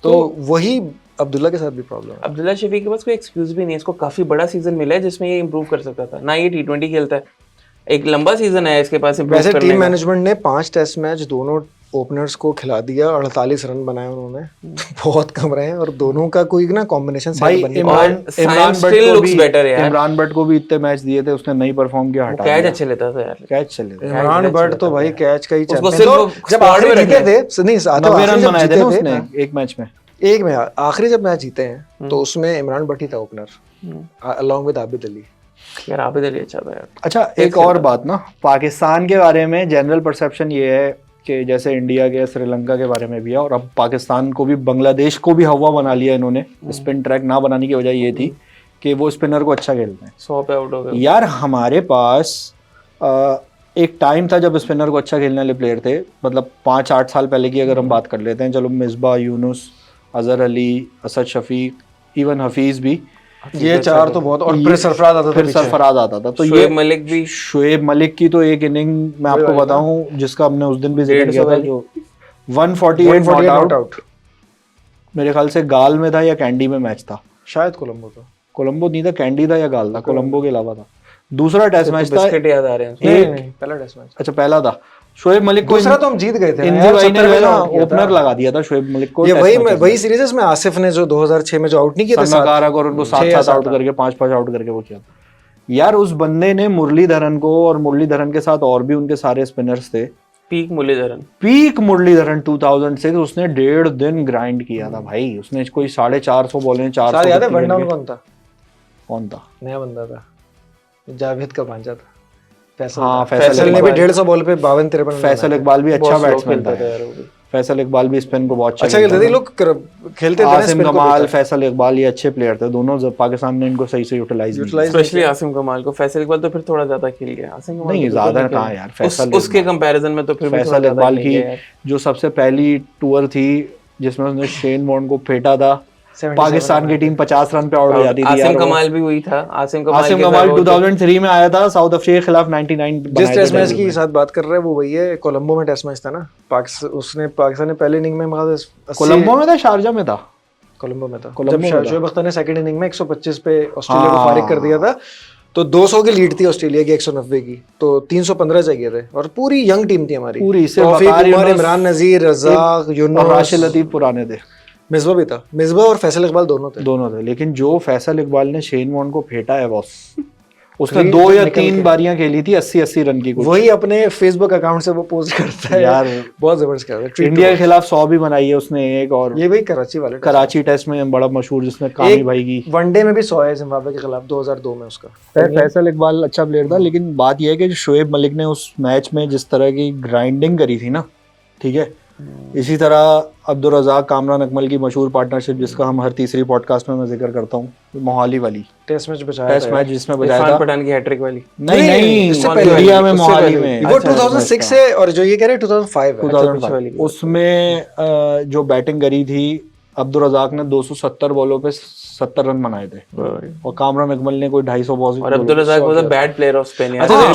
तो वही अब्दुल्ला के साथ भी प्रॉब्लम है। अब्दुल्ला शफीक के पास कोई एक्सक्यूज भी नहीं है, इसको काफी बड़ा सीजन मिला है जिसमें ये इंप्रूव कर सकता था ना। ये T20 खेलता है, एक लंबा सीजन है इसके पास। वैसे टीम मैनेजमेंट ने 5 टेस्ट मैच दोनों ओपनर्स को खिला दिया, 48 रन बनाए उन्होंने, बहुत कम रहे, और दोनों का कोई ना कॉम्बिनेशन भाई इमरान बट को भी इतने मैच दिए थे, उसने नहीं परफॉर्म किया, हटा कैच अच्छे लेता था यार, कैच चले थे। इमरान बट तो भाई कैच का ही चैंपियन, जब आखिरी जीते थे नहीं 90 रन बनाए थे ना उसने एक मैच में, आखिरी जब मैच जीते हैं तो उसमें इमरान बट ही था opener along with Abid Ali. यार आबिद अली अच्छा था यार। अच्छा एक और बात ना, पाकिस्तान के बारे में जनरल परसेप्शन ये है कि जैसे इंडिया के श्रीलंका के बारे में भी है, और अब पाकिस्तान को भी, बांग्लादेश को भी हवा बना लिया इन्होंने। स्पिन ट्रैक ना बनाने की वजह ये थी कि वो स्पिनर को अच्छा खेलते हैं, 100 पे आउट हो गए यार। हमारे पास एक टाइम था जब स्पिनर को अच्छा खेलने वाले प्लेयर थे, मतलब 5-8 साल पहले की अगर हम बात कर लेते हैं, चलो मिसबा, यूनुस, अजहर अली, असद शफीक, इवन हफीज भी, ये 4 तो बहुत, और फिर सरफराज आता था, फिर सरफराज आता था। तो ये मलिक भी, शोएब मलिक की तो एक इनिंग मैं आपको बताऊं जिसका हमने उस दिन भी जिक्र किया था, जो 148 नॉट आउट, मेरे ख्याल से गाल में था या कैंडी में मैच था, शायद कोलंबो था, कोलंबो नहीं था, कैंडी था या गाल था, कोलंबो के अलावा था। दूसरा टेस्ट मैच था, बिस्किट याद आ रहे हैं, नहीं पहला टेस्ट मैच, अच्छा पहला था। शोएब मलिक को दूसरा तो हम जीत गए थे इंजी भाई ने ना ओपनर लगा दिया था शोएब मलिक को। ये वही सीरीज में आसिफ ने जो 2006 में जो आउट नहीं किया था, संगाकारा और उनको 7-7 आउट करके 5-5 आउट करके वो किया था यार। उस बंदे ने मुरलीधरन को, और मुरलीधरन के साथ और भी उनके सारे स्पिनर्स थे, पीक मुरलीधरन 2006 उसने 1.5 दिन ग्राइंड किया था भाई। उसने कोई 450 बॉलें 400 याद है। वन डाउन कौन था? नया बंदा था, जावेद का भांजा था, फैसल ने भी 150 बॉल पे 52-53। फैसल इकबाल भी अच्छा बैट्समैन था यार, फैसल इकबाल भी स्पिन को बहुत अच्छा खेलते थे, लोग खेलते थे। आसिम कमाल, फैसल इकबाल ये अच्छे प्लेयर थे दोनों, पाकिस्तान ने इनको सही से यूटिलाइज, स्पेशली आसिम कमाल को। फैसल इकबाल तो फिर थोड़ा ज्यादा खेल गया, आसिम कमाल नहीं ज्यादा कहां यार, फैसल उसके कंपैरिजन में तो फिर फैसल इकबाल की जो सबसे पहली टूर थी जिसमें उसने शेन वॉर्न को फेंटा था, पाकिस्तान की टीम 50 रन पे आउट हो जाती थी। आसिम कमाल भी वही था, आसिम कमाल 2003 में आया था साउथ अफ्रीका के खिलाफ 99 जिस टेस्ट मैच की साथ बात कर रहे हैं वो वही है, कोलंबो में टेस्ट मैच था ना, पाकिस्तान ने पहले इनिंग में कोलंबो में था, शारजा में था, कोलंबो में था, जब शोएब अख्तर ने सेकंड इनिंग में 125 पे ऑस्ट्रेलिया को फारिग कर दिया था। तो 200 की लीड थी ऑस्ट्रेलिया की 190 की, तो 315 चाहिए थे और पूरी यंग टीम थी हमारी, पूरी से तौफीक, वकार उमर, यूनुस, इमरान नजीर, रज़ाक, और यूनुस, राशिद लतीफ पुराने थे, मिसबा भी था, मिसबा और फैसल इकबाल दोनों थे। लेकिन जो फैसल इकबाल ने शेन वॉर्न को फेंटा है बॉस, उसने 2 या 3 बारियां खेली थी 80-80 रन की कुछ। वही अपने फेसबुक अकाउंट से वो पोस्ट करता है यार, बहुत जबरदस्त कर रहा है। इंडिया के खिलाफ 100 भी बनाई है उसने एक, और ये वही कराची वाले कराची टेस्ट में बड़ा मशहूर जिसने कामी भाई की। वनडे में भी 100 है जिम्बाब्वे के खिलाफ 2002 में उसका। फैसल इकबाल अच्छा प्लेयर था, लेकिन बात यह है कि शोएब मलिक ने उस मैच में जिस तरह की ग्राइंडिंग करी थी ना, ठीक है, इसी तरह अब्दुल रज़ाक कामरान अकमल की मशहूर पार्टनरशिप जिसका हम हर तीसरी पॉडकास्ट में मैं जिक्र करता हूँ, मोहाली वाली टेस्ट मैच जिसमें बचाया इरफान था पठान की हैट्रिक वाली। नहीं इससे पहले इंडिया में उससे मोहाली पहले। में वो 2006 से, और जो ये कह रहे हैं 2005 है। 2005 उसमें जो बैटिंग करी थी अब्दुल रज़ाक ने 270 बॉलों पे 70 रन बनाए थे, और कामरान अकमल ने कोई 250 बॉल। और Abdul Razzaq was a bad player of spin. अच्छा,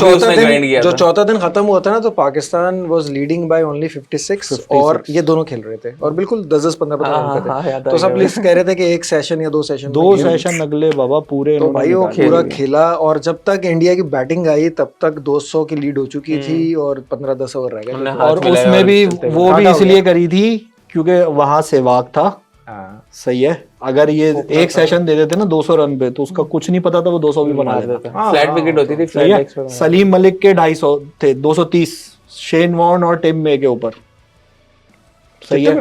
जो चौथा दिन खत्म हुआ था ना, तो Pakistan was leading by only 56 और ये दोनों खेल रहे थे और बिल्कुल 10-15 रन पे थे। तो सब लिस्ट कह रहे थे कि एक सेशन या 2 सेशन अगले बाबा पूरे, तो भाई वो पूरा खेला, और जब तक इंडिया की बैटिंग आई तब तक 200 की लीड हो चुकी थी और 15-10 ओवर रह गए, और उसमें भी वो भी इसलिए करी थी क्योंकि वहां सहवाग था। सही है, अगर ये एक सेशन दे देते ना 200 रन पे, तो उसका कुछ नहीं पता था, वो 200 भी बना देता। फ्लैट विकेट होती थी, सही है। सलीम मलिक के 250 थे, 230 शेन वॉर्न और टिम मे के ऊपर। सही है,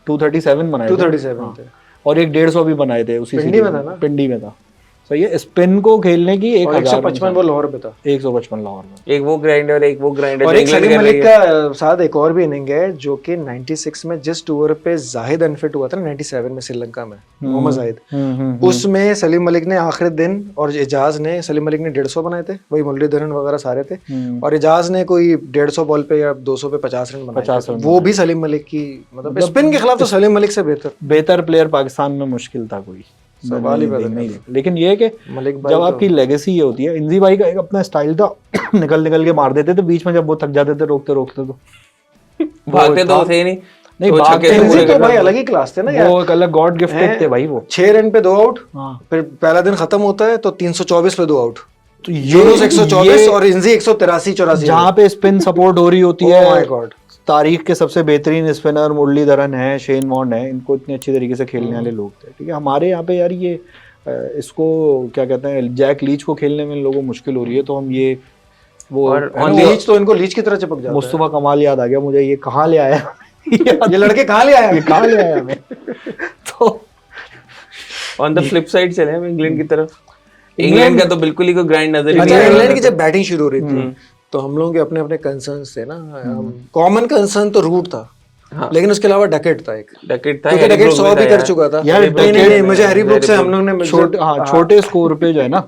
237 बनाए, 237 थे, और एक 150 भी बनाए थे उसी पिंडी में था ना, पिंडी में था। सही है, स्पिन को खेलने की 155 वो लाहौर पे था, 155 लाहौर में। एक वो ग्राइंडर, एक वो ग्राइंडर, और एक सलीम मलिक का साथ एक और भी इनिंग है जो कि 96 में जिस टूर पे जाहिद अनफिट हुआ था ना, 97 में श्रीलंका में मोहम्मद जाहिद, उसमें सलीम मलिक ने आखिरी दिन, और एजाज ने, सलीम मलिक ने 150 बनाए थे, वही मुरलीधरन वगैरह सारे थे, और एजाज ने कोई 150 बॉल पे या 200 पे 50 रन बनाए थे। वो भी सलीम मलिक की, मतलब स्पिन के खिलाफ तो सलीम मलिक से बेहतर प्लेयर पाकिस्तान में मुश्किल था कोई, सवाल ही नहीं। लेकिन ये कि जब आपकी लेगेसी ये होती है, इंजी भाई का एक अपना स्टाइल था, निकल के मार देते थे बीच में, जब वो थक जाते थे रोकते तो भागते तो थे नहीं भागते तो भाई अलग ही क्लास थे ना यार, वो एक अलग गॉड गिफ्टेड थे भाई। वो 6 रन पे 2 आउट, फिर पहला दिन खत्म होता है तो 324 पे 2 आउट, तो यूनुस 124 और इंजी 183-84, जहाँ पे स्पिन सपोर्ट हो रही होती है। माय गॉड, तारीख के सबसे बेहतरीन स्पिनर मुरलीधरन है, शेन वॉर्न है, इनको इतने अच्छी तरीके से खेलने वाले लोग थे। ठीक है, हमारे यहाँ पे यार ये इसको क्या कहते हैं, जैक लीच को खेलने में लोगों को मुश्किल हो रही है, तो हम ये वो, और लीच तो इनको लीच की तरह चिपक जाता है। मुस्तफा कमाल याद आ गया मुझे, ये कहाँ ले आया ये लड़के कहाँ ले आया, ये कहाँ ले आया हमें। तो ऑन द फ्लिप साइड चले हम इंग्लैंड की तरफ। इंग्लैंड का तो बिल्कुल ही कोई ग्राइंड नजर नहीं आता। इंग्लैंड की जब बैटिंग शुरू हो रही थी तो हम लोगों के अपने अपने कंसर्न्स थे ना, कॉमन कंसर्न तो रूट था, लेकिन उसके अलावा डकेट था, एक डकेट था, क्योंकि डकेट 100 भी कर चुका था यार। नहीं, मुझे हैरी ब्रूक से हम लोग ने छोटे स्कोर पे जो है ना,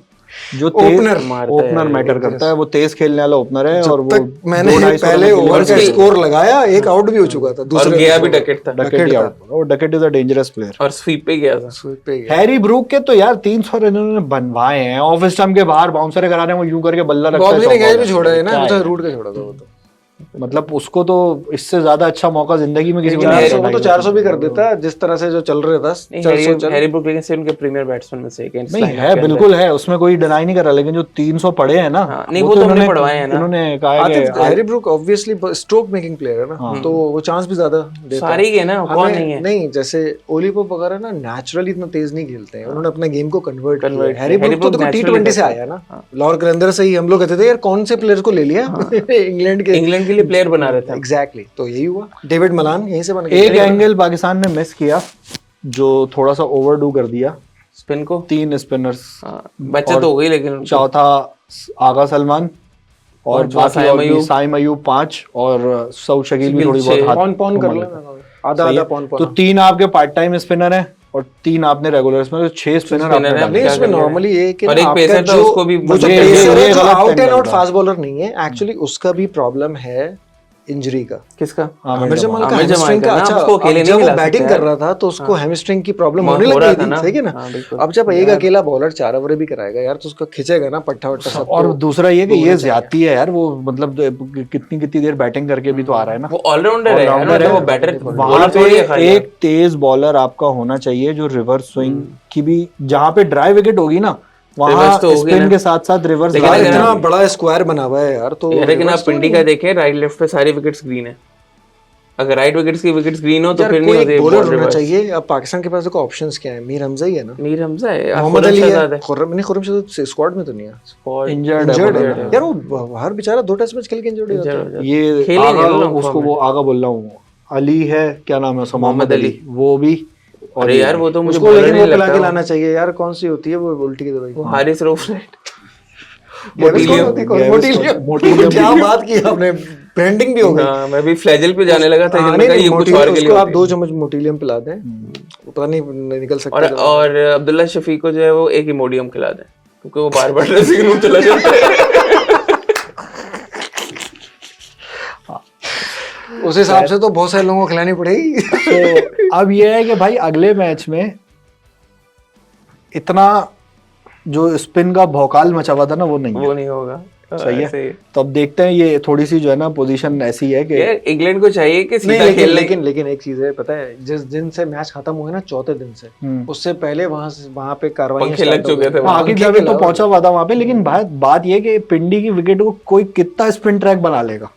जो ओपनर मैटर करता है, वो तेज खेलने वाला ओपनर है, और वो मैंने पहले ओवर का स्कोर लगाया, एक आउट भी हो चुका था, दूसरा गया भी डकेट था, Duckett is a dangerous player, और स्वीप पे गया था। हैरी ब्रूक के तो यार 300 रन इन्होंने बनवाए हैं, ऑफ स्टंप के बाहर बाउंसर करा रहे हैं, वो यूं करके बल्ला रखता है, बॉबली ने कैच भी छोड़ा है ना, मुझे रूट का छोड़ा था वो, तो मतलब उसको तो इससे ज्यादा अच्छा मौका जिंदगी में किसी को नहीं मिला। तो 400 भी कर देता जिस तरह से जो चल रहा था। हैरी ब्रूक लेकिन से उनके प्रीमियर बैट्समैन में से एक है। नहीं है, बिल्कुल है, उसमें कोई डिनाई नहीं कर रहा, लेकिन जो 300 पड़े हैं ना, नहीं वो तो उन्होंने पढ़वाए हैं ना, उन्होंने कहा है कि Harry Brook obviously stroke making player है ना, तो वो चांस भी ज्यादा देता है। सारी है ना, कौन नहीं है। नहीं, जैसे ओली पोप वगैरह ना नेचुरली इतना तेज नहीं खेलते हैं, उन्होंने अपना गेम को कन्वर्ट किया। हैरी ब्रूक तो T20 से आया ना, लॉर्ड कलंदर से ही हम लोग कहते थे यार कौन से प्लेयर को ले लिया इंग्लैंड के लिए प्लेयर बना रहे थे। एग्जैक्टली, तो यही हुआ। डेविड मलान यहीं से बन गया। एक एंगल पाकिस्तान ने मिस किया जो थोड़ा सा ओवरडू कर दिया स्पिन को, 3 स्पिनर्स बचत हो गई, लेकिन चौथा आगा सलमान और साइम अयूब 5 और सऊद शकील भी थोड़ी बहुत पॉन कर लो, आधा पॉन। तो 3 आपके पार्ट टाइम स्पिनर हैं और 3 आपने रेगुलर इसमें 6 स्पिनर आपने डाले। इसमें नॉर्मली एक और एक पेसर था, उसको भी out and out fast bowler नहीं है एक्चुअली, उसका भी प्रॉब्लम है इंजरी का। किसका? आमिर जमाल का हैमस्ट्रिंग का। अच्छा, जब वो बैटिंग कर रहा था तो उसको हैमस्ट्रिंग की प्रॉब्लम होने लगी थी, सही है ना। अब जब एक अकेला बॉलर 4 ओवर भी कराएगा यार, तो उसको खींचेगा ना पट्टा वट्टा सब। और दूसरा ये कि ये ज्यादती है यार, वो मतलब कितनी देर बैटिंग करके भी तो आ रहा है ना, वो ऑलराउंडर है, वो बैटर। वहां पे एक तेज बॉलर आपका होना चाहिए जो रिवर्स स्विंग की भी, जहां पे ड्राई विकेट होगी ना वहाँ Reverse तो होगी स्पिन ना। के साथ साथ रिवर्स लेकिन यार अगर इतना बड़ा स्क्वायर बना हुआ है यार, तो लेकिन आप reverse तो पिंडी का देखें, राइट लेफ्ट पे सारी विकेट्स ग्रीन है। अगर राइट विकेट्स की विकेट्स ग्रीन हो तो यार फिर नहीं कोई होती एक बॉलर बॉल होना रिवर्स। चाहिए। अब पाकिस्तान के पास देखो ऑप्शंस क्या है, मीर हमजा ही है ना, मीर हमजा है, मोहम्मद खुर्रम अली शहजाद है, है, खुर्रम शहजाद स्क्वाड में तो नहीं है, इंजर्ड इंजर्ड है है यार, वो हर बेचारा 2 टेस्ट मैच खेल के इंजर्ड हो जाता है। ये खेले नहीं आगा, ना लोग उसको वो आगा बोल रहा हूँ, अली है, क्या नाम है उसका, मोहम्मद अली, वो भी। और अरे यार वो तो मुझे उसको बॉलर लेकिन नहीं वो पिला लगता के वो। लाना चाहिए यार, कौन सी होती है वो उल्टी की दवाई, वो हारिस रऊफ राइट, गैविस कौन होती है? कौन? मोटिलियम। क्या बात की आपने, ब्रांडिंग भी हो गई। हाँ, मैं भी फ्लैजिल पे जाने लगा था, हाँ, लेकिन नहीं, मैं कहा ये कुछ मोटिलियम, और के लिए उसको आप होती 2 चम्मच मोटिलियम पिला दें, वो पता नहीं निकल सकता है। और अब्दुल्ला शफी को जो है वो एक इमोडियम खिला दें, क्योंकि वो बार बार ड्रेसिंग रूम चला जाता है। उस हिसाब से तो बहुत सारे लोगों को खिलानी पड़ेगी। तो अब ये है कि भाई अगले मैच में इतना जो स्पिन का भौकाल मचा हुआ था ना, वो नहीं है। वो नहीं होगा। सही ऐसे ही। है। तो अब देखते हैं, ये थोड़ी सी जो है ना पोजीशन ऐसी है कि यार इंग्लैंड को चाहिए कि नहीं, सीधा लेकिन खेलने। लेकिन एक चीज है, पता है, जिस दिन से मैच खत्म हुआ ना, चौथे दिन से, उससे पहले वहां पे कार्रवाई पंखे लग चुके थे हाँ, आखिर जब तो पहुंचा हुआ था वहां पे। लेकिन बात ये कि पिंडी की विकेट को कोई कितना स्पिन ट्रैक बना लेगा।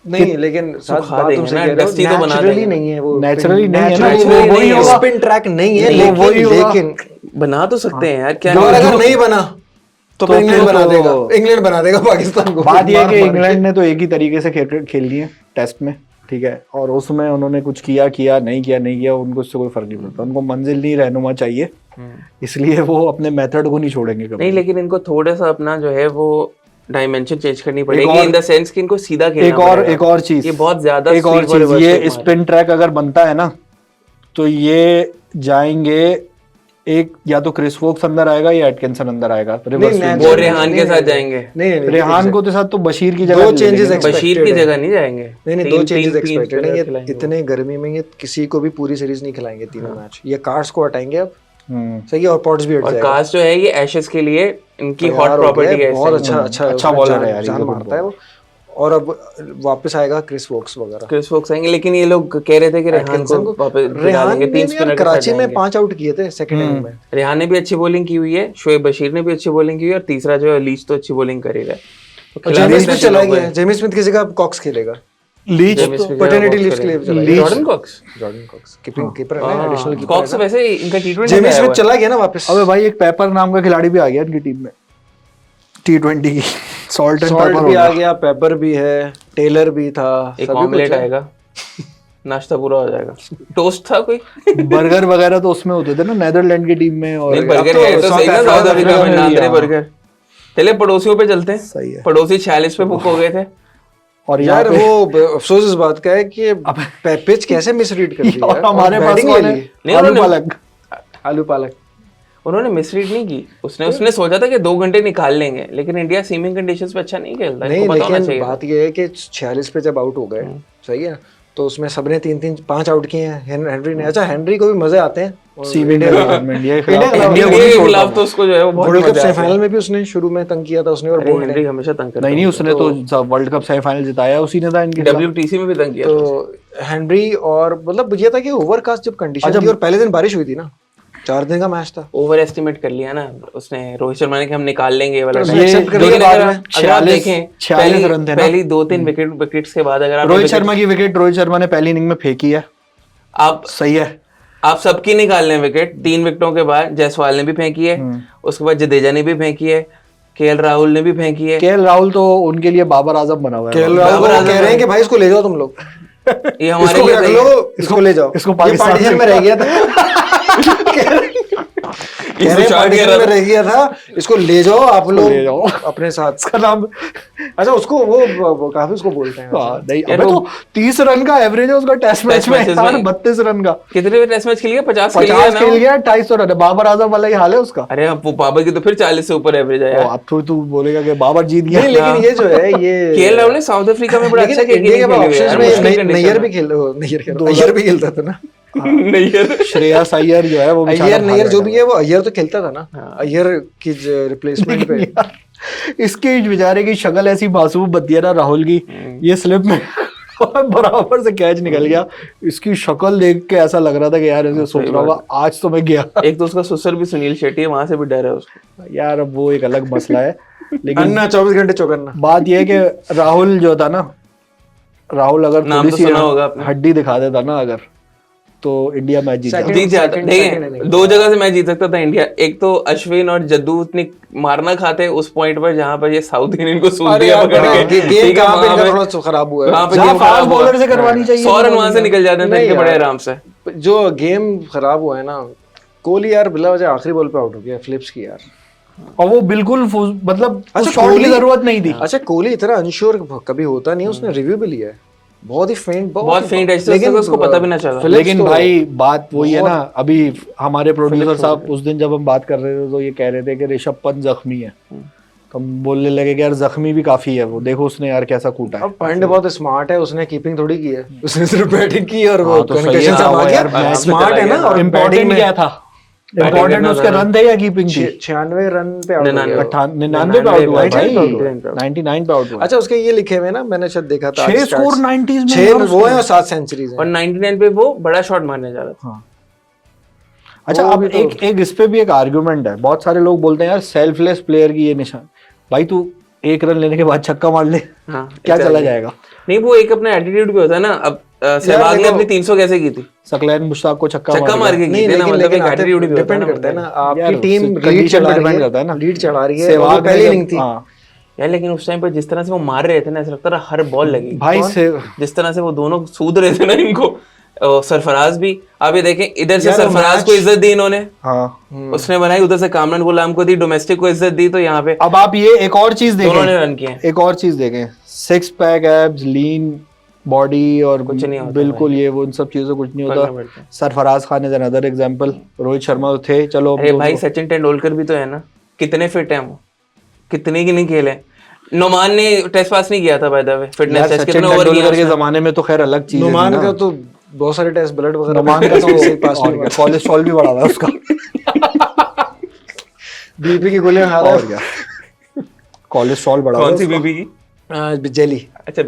नहीं, लेकिन साथ सुखा बात देंगे तुमसे ना, कह रहा हूं, डस्टी तो बना naturally देंगे। नहीं है वो, Naturally नहीं है ना, naturally वो वही होगा। स्पिन ट्रैक नहीं है, वो वही होगा। लेकिन बना तो सकते हैं यार, क्या और है? अगर नहीं बना तो फिर इंग्लैंड बना देगा, इंग्लैंड बना देगा पाकिस्तान को। बात यह है कि मार-मार के। इंग्लैंड ने तो एक ही तरीके से क्रिकेट खेलनी है टेस्ट में, ठीक है, और उसमें उन्होंने कुछ किया नहीं किया, उनको उससे कोई फर्क नहीं पड़ता। उनको मंजिल नहीं रहनुमा चाहिए, इसलिए वो अपने मेथड को नहीं छोड़ेंगे कभी। नहीं, लेकिन इनको थोड़ा सा अपना जो है वो डायमेंशन चेंज करनी पड़ेगी, और- इन द सेंस कि इनको सीधा खेलना एक और चीज, ये बहुत ज्यादा एक और sweep और चीज, reverse ये sweep मार स्पिन ट्रैक अगर बनता है ना, तो ये जाएंगे एक, या तो क्रिस वोक्स अंदर आएगा या एटकिंसन अंदर आएगा। रिवर्स नहीं, वो रेहान के साथ जाएंगे। नहीं, रेहान को तो साथ तो बशीर की जगह दो ले changes लेंगे। बशीर की जगह नहीं जाएंगे। नहीं, 2 तीन- चेंजेस तीन एक्सपेक्टेड है। player ये खिलाएंगे वो। इतने गर्मी में ये किसी को भी पूरी सीरीज नहीं खिलाएंगे तीनों मैच। ये कार्ड्स को हटाएंगे अब, हम्म। सही है, और पॉट्स भी हट और जाएगा। कास्ट जो है ये एशेस के लिए इनकी तैयार हॉट हो प्रॉपर्टी गया है, बहुत ऐसे। अच्छा अच्छा उसमें बॉलर है जान- यार, जान ये मारता है वो। और अब वापस आएगा क्रिस वोक्स वगैरह, क्रिस वोक्स आएंगे, लेकिन ये लोग कह रहे थे कि रेहान को वापस रेहान डालेंगे, 3 ने स्पिनर के साथ कराची में जाएंगे। 5 आउट किए थे सेकंड इनिंग में। रेहान ने भी अच्छी बॉलिंग की हुई है, शोएब बशीर ने भी अच्छी बॉलिंग की हुई है, और तीसरा जो है लीच तो अच्छी बॉलिंग करेगा। तो और खिला जेमी सकते स्मिथ हैं चला लोग गया, हैं। जेमी स्मिथ की जगह अब कॉक्स खेलेगा, लीच जेमी तो स्मिथ पैटर्निटी जगह लीव कॉक्स के लिए करेगा। चला गया। Jordan Cox, Jordan Cox keeper है, एडिशनल कीपर कॉक्स वैसे इनका T20 जेमी में आया स्मिथ हुआ है। चला गया ना वापस। अबे भाई एक पेपर नाम का खिलाड़ी भी आ गया इनकी टीम में, T20 की। सॉल्ट एंड सॉल्ट पेपर भी आ गया, पेपर भी है, टेलर भी था, एक सभी ऑमलेट कुछ है। आएगा, नाश्ता पूरा हो जाएगा। टोस्ट था कोई? बर्गर वगैरह तो उसमें होते थे ना नेदरलैंड की टीम में। और नहीं, बर्गर तो है तो सही ना, साउथ साउथ अफ्रीका में भी, नांदरे हाँ। बर्गर। चले पड़ोसियों पे चलते हैं। सही है। पड़ोसी 46 पे बुक हो गए थे। और यहाँ यार पे वो अफसोस इस बात का है कि पिच कैसे मिसरीड कर दी और यार, हमारे पास बैटिंग कौन ले है? ली। नहीं, आलू उन्होंने- पालक। आलू पालक उन्होंने मिसरीड नहीं की, उसने सोचा था कि 2 घंटे निकाल लेंगे, लेकिन इंडिया सीमिंग कंडीशंस पे अच्छा नहीं खेलता, नहीं, इनको पता होना लेकिन चाहिए। बात ये है कि 46 पे जब आउट हो गए, सही है, तो उसमें सबने 3-5 आउट किए हैं। हेनरी ने, अच्छा हेनरी को भी मजे आते हैं सीमिंग इंडिया के खिलाफ इंडिया के इंडिया खिलाफ के खिलाफ तो उसको जो है वो बहुत वर्ल्ड कप मजा आता है। सेमीफाइनल में भी उसने शुरू में तंग किया था उसने, और अरे बोल्ट हेनरी हमेशा तंग करता नहीं है। उसने तो वर्ल्ड कप सेमीफाइनल जिताया उसी ने था इनके खिलाफ। WTC में भी तंग किया था। तो हेनरी, और मतलब ये था कि ओवरकास्ट जब कंडीशन थी और पहले दिन बारिश हुई थी ना, 4 दिन का मैच था, ओवर एस्टिमेट कर लिया ना उसने, रोहित शर्मा ने कि हम निकाल लेंगे ये वाला तो time। ये accept कर लिया लेकिन बाद अगर में। अगर आप देखें 46 रन थे ना। पहली 2-3 विकेट्स के बाद अगर आप रोहित शर्मा की विकेट रोहित शर्मा ने पहली इनिंग में फेंकी है, आप सही है। आप सबकी निकाल लें विकेट, 3 विकेटों के बाद जायसवाल ने भी फेंकी है, उसके बाद जडेजा ने भी फेंकी है, KL राहुल ने भी फेंकी है। केएल राहुल तो उनके लिए बाबर आजम बना हुआ है। केएल राहुल बाबर को आजम कह रहे हैं कि भाई इसको ले जाओ तुम लोग, ये हमारे इसको लिए रख सही लो, है। इसको ले जाओ, इसको ये पाकिस्तान पार्टीशन में रह गया था, कह रहे हैं पार्टीशन में रह गया था, इसको ले जाओ आप लोग ले जाओ। अपने साथ। इसका नाम अच्छा उसको वो काफी उसको बोलते हैं हाँ, नहीं यार अबे वो- तो 30 रन का एवरेज है उसका टेस्ट मैच में matches यार, में। 32 रन का, कितने टेस्ट मैच खेल गया? 50 खेल गया 50 ना खेल वो? गया, 250 रन है। बाबर आजम वाला ही हाल है उसका। अरे अब वो बाबर की तो फिर 40 से ऊपर एवरेज है तो यार। अब तो तू बोलेगा कि बाबर जीत गया। नहीं, लेकिन ये जो है ये KL राहुल ने साउथ अफ्रीका में बड़ा अच्छा लेकिन इंडिया के खेली हुई है ऑप्शंस यार, में मुश्किल नैयर condition भी खेल अय्यर भी खेलता था ना, में। नहीं यार। श्रेयस अय्यर जो है वो बेचारा अय्यर भाग नैयर जो गया। भी है वो अय्यर तो खेलता था ना, अय्यर की रिप्लेसमेंट पे। यार, इसके बेचारे की शक्ल ऐसी मासूम बनती है ना राहुल की, ये स्लिप में बराबर से कैच निकल गया। इसकी शक्ल देख के ऐसा लग रहा था कि यार ऐसे सोच रहा होगा आज तो मैं गया। एक तो उसका ससुर भी सुनील शेट्टी है, वहां से भी डर है उसको। यार अब वो एक अलग मसला है, लेकिन अन्ना 24 घंटे चौकन्ना। बात यह है कि राहुल जो था ना, राहुल अगर नाम थोड़ी तो सी सुना होगा आपने। हड्डी दिखा देता ना अगर, तो इंडिया मैच जीत जाता। जीत जाता। देखिए 2 जगह से मैच जीत सकता था इंडिया। एक तो अश्विन और जद्दू उतनी मारना खाते उस पॉइंट पर जहां पर ये साउथ इंडियन को सूझ दिया पकड़ के। गेम कहां पे इनका थोड़ा खराब हुआ है, वहां पे जहां गेम फास्ट खराब हुआ। बॉलर से करवानी चाहिए 100 रन वहां से निकल जाते थे नहीं इनके बड़े यार। आराम से। जो गेम खराब हुआ है ना, कोहली यार बिला वजह आखिरी बॉल पे आउट हो गया फ्लिप्स की यार। और वो बिल्कुल मतलब अच्छा, शॉट की कोहली- जरूरत नहीं थी। अच्छा कोहली इतना अनश्योर कभी होता नहीं, उसने रिव्यू भी लिया है, बहुत ही फेंट, बहुत फेंट है, लेकिन उसको पता भी ना चला। फिलिप्स लेकिन तो भाई बात वही है ना, अभी हमारे प्रोड्यूसर साहब उस दिन जब हम बात कर रहे थे तो ये कह रहे थे कि ऋषभ पंत जख्मी है, तो हम बोलने लगे कि यार जख्मी भी काफी है वो, देखो उसने यार कैसा कूटा है। अब पांडे बहुत स्मार्ट है, उसने कीपिंग थोड़ी की है, उसने सिर्फ बैटिंग की और वो हाँ, तो सही कंटेशन है, से वो आ यार गया। मैच स्मार्ट है ना, और इम्पोर्टेंट बैटिंग में क्या था, इम्पोर्टेंट उसके रन थे या कीपिंग थी? 96 रन पे आउट हो गया। 99 पे आउट हुआ है भाई, 99 99 पे आउट हुआ। अच्छा उसके ये लिखे हुए ना, मैंने शायद देखा था 6 स्कोर 90s में 6 यार वो है और 7 सेंचुरीज और हैं। 99 पे वो बड़ा शॉट मारने जा रहा था। हाँ। अच्छा वो अब भी तो- एक इस पे भी एक आर्गुमेंट है, बहुत सारे लोग बोलते हैं यार सेल्फलेस प्लेयर की ये निशान, भाई तू 1 रन लेने के बाद छक्का मार ले, हाँ, क्या चला जाएगा? नहीं वो एक अपना एटीट्यूड भी होता है ना। अब सहवाग ने देखो- अपनी 300 कैसे की थी? सकलैन मुश्ताक को छक्का छक्का मार के की नहीं थी ना, लेकिन मतलब एक लेकिन एटीट्यूड भी होता है डिपेंड ना करता है ना, मतलब। यार, आपकी टीम condition लीड चला पे रही depend करता है ना। है, लीड चला रही है, सहवाग वो ने पहली जब- इनिंग थी। हाँ, यार लेकिन उस टाइम पर जिस तरह से वो मार रहे थे ना, ऐसा लगता था हर बॉल लगी। भाई से जिस तरह से वो दोनों सूद रहे थे ना इनको, और सरफराज भी। आप ये देखें, इधर से यार वो सरफराज मैच- को इज्जत दी इन्होंने, हाँ। उसने बनाई, उधर से कामरान गुलाम को दी, डोमेस्टिक को इज्जत दी, तो यहाँ पे अब आप ये एक और चीज दोनों ने देखें, रन किए। एक और चीज देखें, 6 पैक एब्स, लीन बॉडी और कुछ नहीं होता बिल्कुल ये वो, इन सब चीजों से कुछ नहीं फर्क नहीं होता। पड़ता। Sarfaraz Khan is another example, Rohit Sharma तो थे, चलो अब अरे दो- भाई सचिन तेंदुलकर भी तो है ना, कितने फिट है वो, कितने की नहीं खेले। नोमान ने टेस्ट पास नहीं किया था बाय द वे, यार फिटनेस टेस्ट सचिन कितने ओवर तेंदुलकर के किया जमाने में तो खैर अलग चीज है नुमान ना। का तो बहुत सारे टेस्ट ब्लड वगैरह नुमान का तो पास और क्या, कोलेस्ट्रॉल भी बढ़ा हुआ है उसका। बीपी की गोलियां खा रहा और क्या, कोलेस्ट्रॉल बढ़ा हुआ कौन सी है उसका। बीबी की? है जेली। अच्छा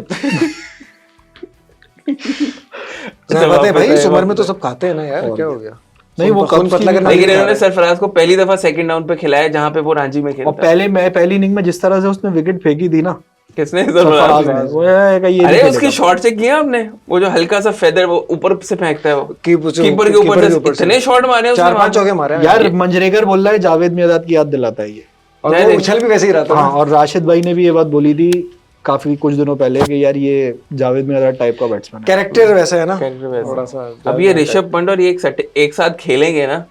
पता है भाई, इस उम्र में तो सब खाते हैं ना यार, क्या हो गया? नहीं वो खून कब पतला करना लेकिन नहीं इन्होंने खा रहा सरफराज को पहली दफा सेकंड डाउन पे खिलाया जहां पे वो रांची में और खेलता। पहली इनिंग में जिस तरह से उसने विकेट फेंकी थी ना किसने? सरफराज सरफराज ने, वो है कि ये अरे नहीं उसकी खेलेगा। शॉट चेक किया आपने? वो जो हल्का सा फेदर वो ऊपर से फेंकता है, वो कीपर से- कीपर के ऊपर कीपर के से ऊपर से। इतने शॉट मारे उसने 4-5 चौके मारे हैं। यार मंजरेकर बोल रहा है जावेद मियादाद की याद दिलाता है ये। और वो उछल भी वैसे ही रहा था हाँ, और राशिद भाई ने भी ये बात बोली थी काफी कुछ दिनों पहले कि यार ये जावेद मियादाद टाइप का बैट्समैन है। कैरेक्टर वैसा है ना, Character वैसा। थोड़ा सा। अब ये ऋषभ पंत और ये एक साथ खेलेंगे ना,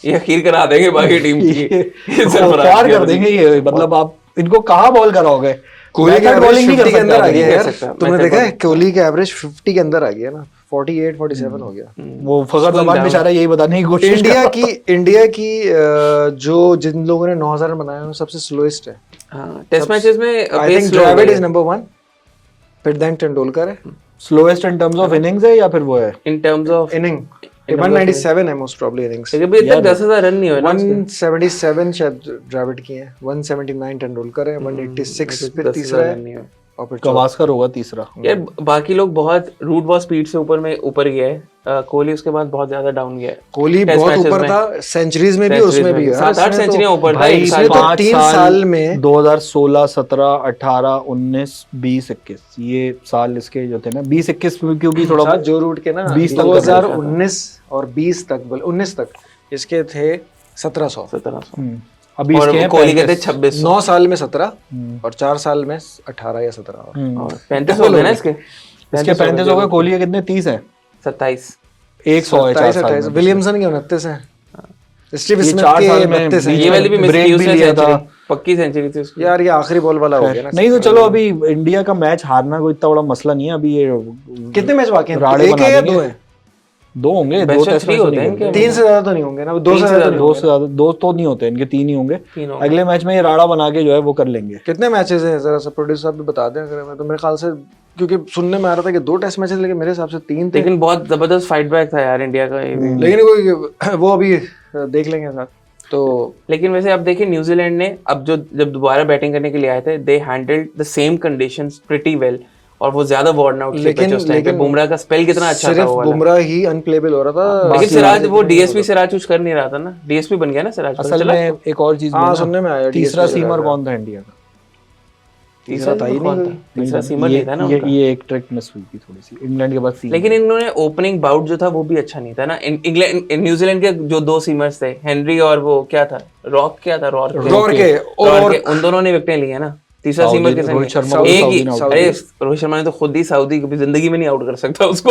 ये अखीर करा देंगे बाकी टीम की। ये सरफराज पार की कर वजह से। देंगे ये, मतलब आप इनको कहाँ बॉल कराओगे? कोहली का Backward bowling एवरेज नहीं 50 कर के अंदर आ सकता गया नहीं है कर यार, सकता। तुमने मैं देखा है तो- कोहली का एवरेज 50 के अंदर आ गया ना, 48-47 हो गया। वो फखर जमान बेचारा यही बताने की कोशिश कर रहा था। इंडिया की जो जिन लोगों ने 9000 रन बनाए हैं वो सबसे स्लोएस्ट है। हाँ, टेस्ट मैचेस में I think Dravid is number 1, फिर देन तेंदुलकर है। Slowest in terms of innings है या फिर वो है? इन टर्म्स ऑफ, इनिंग 197 है मोस्ट प्रोबब्ली इनिंग्स। लेकिन अभी तक 10,000 रन नहीं हुए ना उसके। 177 शायद द्रविड़ की है, 179 तेंदुलकर है, 186 फिर तीसरा 10,000 है रन नहीं हुए। और फिर गवास्कर होगा तीसरा। यार बाकी लोग बहुत रूट बॉल स्पीड से ऊपर गया है। कोहली उसके बाद बहुत ज्यादा डाउन गया है। कोहली Test बहुत matches ऊपर में। था, सेंचुरीज में भी, Centuries उसमें में भी भी। यार, 7-8 इसने तो- सेंचुरियां ऊपर था भाई एक साल इसने तो बाद। 3 साल में 2016, 17, 18, 19, 20, 21 ये साल इसके जो थे ना, 20, 21 क्योंकि थोड़ा साथ जो रूट के ना 20 तक 2019 और 20 तक, 19 तक इसके थे 1700। 1700 अभी और इसके हैं कोहली के थे 35। 2600 9 साल में 17 और 4 साल में 18 या 17 और 35 हो गए ना इसके। इसके 35 हो गए, कोहली के कितने 30 है? 27 100 है 4 साल 27 में। विलियमसन के 29 हैं, स्टीव ये स्मिथ 4 के साल में 32 हैं। ये वाली भी ब्रेक मिस भी लिया था। पक्की सेंचुरी थी उसकी। यार ये आखिरी बॉल वाला हो गया ना। नहीं तो चलो, अभी इंडिया का मैच हारना कोई इतना बड़ा मसला नहीं है। अभी ये कितने मैच बाकी हैं? राड़े एक बना है या देंगे। 2 है? 2 होंगे, 2 Best of test three match तो होते हैं नहीं इनके। होंगे। 3 से ज्यादा तो नहीं होंगे ना, 2 से ज्यादा तो नहीं 2 होंगे से ज्यादा 2 तो नहीं होते इनके, 3 ही होंगे। 3 होंगे। अगले मैच में ये राड़ा बना के जो है वो कर लेंगे। कितने मैचेस हैं जरा सा प्रोड्यूसर साहब भी बता दें अगर। मैं तो मेरे ख्याल से, क्योंकि सुनने में आ रहा था कि 2 टेस्ट मैचेस, लेकिन मेरे हिसाब से 3 थे। लेकिन बहुत जबरदस्त फाइट बैक था यार इंडिया का ये भी। लेकिन कोई वो अभी देख लेंगे साथ तो। लेकिन वैसे आप देखिए न्यूजीलैंड ने अब जब दोबारा बैटिंग करने के लिए आए थे, they handled the same conditions pretty well. और वो ज्यादा वर्न आउट थे पिच उस टाइम पे। बुमराह का स्पेल कितना अच्छा था सिर्फ वो वाला। बुमराह ही अनप्लेबल हो रहा था। लेकिन सिराज वो डीएसपी सिराज चूज कर नहीं रहा था ना, डीएसपी बन गया ना सिराज। असल में एक और चीज हाँ सुनने में आया तीसरा सीमर कौन था इंडिया का? तीसरा था ही नहीं, तीसरा सीमर नहीं था ना उनका। ये एक ट्रिक मिस हुई थी थोड़ी सी इंग्लैंड के पास। लेकिन इन्होंने ओपनिंग बाउट जो था वो भी अच्छा नहीं था ना। इंग्लैंड न्यूजीलैंड के जो दो सीमर्स थे, हेनरी और वो क्या था, रॉक क्या था, रॉरके, उन दोनों ने विकेटें ली है ना। तीसरा सीमर किसने? रोहित शर्मा एक ही। अरे रोहित शर्मा ने तो खुद ही सऊदी कभी जिंदगी में नहीं आउट कर सकता उसको।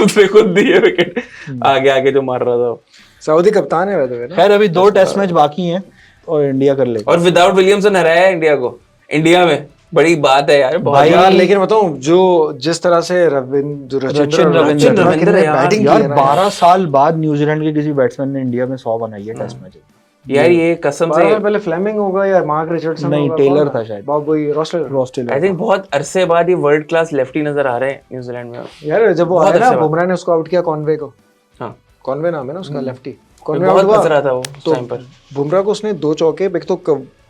उसने खुद दी है विकेट, आगे आगे जो मार रहा था। सऊदी कप्तान है वैसे। खैर अभी 2 टेस्ट मैच बाकी हैं और इंडिया कर लेगा। और विदाउट विलियमसन हराया है इंडिया को, इंडिया में। बड़ी बात है यार, बहुत यार। लेकिन बताऊं जो जिस तरह से रविंद्र बैटिंग यार 12 साल बाद न्यूजीलैंड के किसी बैट्समैन ने इंडिया में 100 बनाई है टेस्ट मैच। यार ये कसम से पहले फ्लेमिंग होगा या मार्क रिचर्डसन नहीं, टेलर था शायद, वही रॉस टेलर। आई थिंक बहुत अरसे बाद ये वर्ल्ड क्लास लेफ्टी नजर आ रहे हैं न्यूजीलैंड में। यार जब वो आया ना, बुमराह ने उसको आउट किया, कॉनवे को। हाँ कॉनवे नाम है ना उसका, लेफ्टी। बहुत बच रहा था वो उस टाइम पर। बुमराह को उसने 2 चौके, एक तो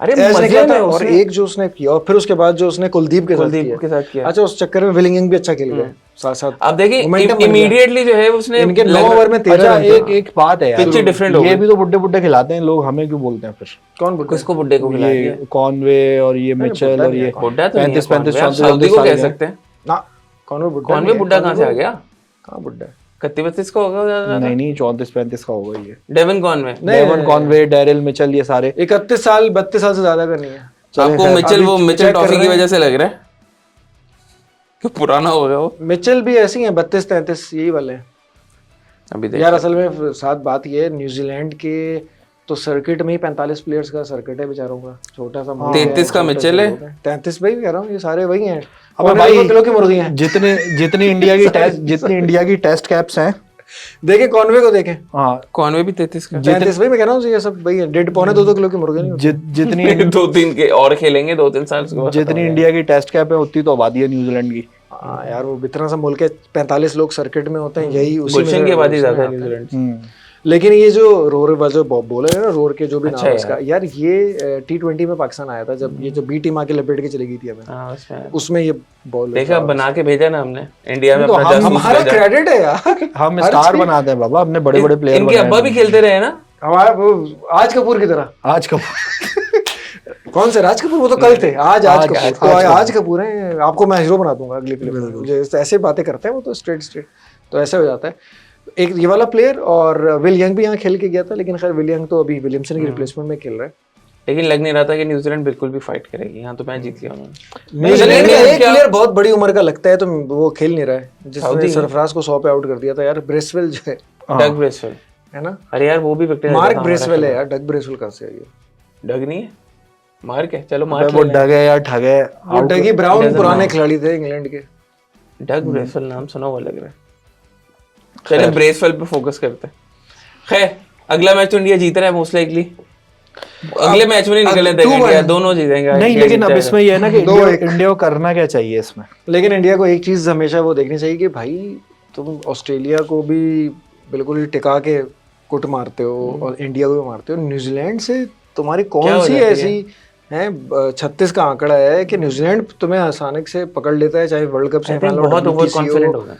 अरे किया था और एक जो उसने किया, और फिर उसके बाद जो उसने कुलदीप के साथ किया। अच्छा उस चक्कर में विलिंगम भी अच्छा खेल गया साथ साथ। अब देखिए इमीडिएटली जो है उसने इनके 9 ओवर में 13 रन। एक बात है यार, पिच डिफरेंट हो गई। ये भी तो बुड्ढे खिलाते हैं लोग, हमें क्यों बोलते हैं फिर? कौन बुड्ढे? किसको बुड्ढे को खिलाते हैं? कॉनवे और ये मिचेल और ये बुड्ढा तो 35 सऊदी को कह सकते हैं ना। कॉनवे बुड्ढा कहाँ से आ गया? कहाँ बुड्ढा है? 31-32 का होगा ज्यादा। नहीं 34-35 का होगा ये। डेवन कॉनवे, डैरिल मिचेल, ये सारे 31 साल 32 साल से ज्यादा का नहीं है। आपको मिचेल ट्रॉफी की वजह से लग रहा है कि पुराना हो गया वो? मिचेल भी ऐसी है 32-33 यही वाले हैं अभी। यार असल में साथ बात ये है, न्यूजीलैंड के तो सर्किट में ही 45 प्लेयर्स का सर्किट है बेचारों का, छोटा सा। 33 का मिचेल है, 33 भाई कह रहा हूँ, ये सारे वही हैं। अब भाई किलो की मुर्गी हैं। जितनी इंडिया की टेस्ट कैप्स हैं, देखे कॉनवे को देखें। हाँ कॉनवे भी 33 का। 33 भाई मैं कह रहा हूँ, ये सब भाई 1.5-2 किलो की मुर्गे नहीं होती। जितनी 2-3 के और खेलेंगे 2-3 साल के। जितनी इंडिया की टेस्ट कैप है उतनी तो आबादी है न्यूजीलैंड की। हाँ यार वो इतना सा मुल्क है, 45 लोग सर्किट में होते हैं, यही उसी गुलशन की आबादी ज्यादा है न्यूजीलैंड। लेकिन ये जो रोर जो बोले ना, रोर के जो भी नाम है इसका, यार ये T20 में पाकिस्तान आया था जब ये जो बी टीम आके लपेट के चली गई थी हमें, उसमें ये बॉल देखा बना के भेजा ना हमने इंडिया में। हमारा क्रेडिट है यार, हम स्टार बनाते हैं बाबा, हमने बड़े प्लेयर। इनके अब्बा भी खेलते रहे ना हमारा, आज कपूर की तरह। आज कपूर कौन से राज कपूर? वो तो कल थे, आज कपूर है। आपको मैं हीरो बना दूंगा अगली फिल्म में। ऐसे बातें करते हैं वो तो स्ट्रेट तो ऐसे हो जाता है। एक ये वाला प्लेयर, और विल यंग भी यहाँ खेल के गया था, लेकिन खैर विल यंग तो अभी विलियमसन की रिप्लेसमेंट में खेल रहा है। लेकिन लग नहीं रहा था कि न्यूजीलैंड बिल्कुल भी फाइट करेगी। यहाँ तो मैच जीत लिया उन्होंने। न्यूजीलैंड का एक प्लेयर बहुत बड़ी उम्र का लगता है तो वो खेल नहीं रहा है, जिसने सरफराज को 100 पे आउट कर दिया था यार, ब्रेसवेल जो है, डग ब्रेसवेल है ना। अरे यार वो भी विकेट, मार्क ब्रेसवेल है यार, डग ब्रेसवेल कहाँ से है ये? डग नहीं है, मार्क है। चलो मार्क, वो डग है या ठग है? वो डगी ब्राउन पुराने खिलाड़ी थे इंग्लैंड के। डग ब्रेसवेल नाम सुना हुआ लग रहा है। चलिए ब्रेसवेल पे फोकस करते हैं। खैर अगला मैच तो इंडिया जीत रहा है मोस्ट लाइकली। अगले मैच में नहीं निकलने देंगे इंडिया, दोनों जीतेंगे। नहीं लेकिन अब इसमें ये है ना कि इंडिया को करना क्या चाहिए इसमें। लेकिन इंडिया को एक चीज हमेशा वो देखनी चाहिए कि भाई तुम ऑस्ट्रेलिया को भी बिल्कुल टिका के कुट मारते हो और इंडिया को भी मारते हो, न्यूजीलैंड से तुम्हारी कौन सी ऐसी है 36 का आंकड़ा है कि न्यूजीलैंड तुम्हें आसानी से पकड़ लेता है, चाहे वर्ल्ड कप से बहुत ओवर कॉन्फिडेंट हो गए।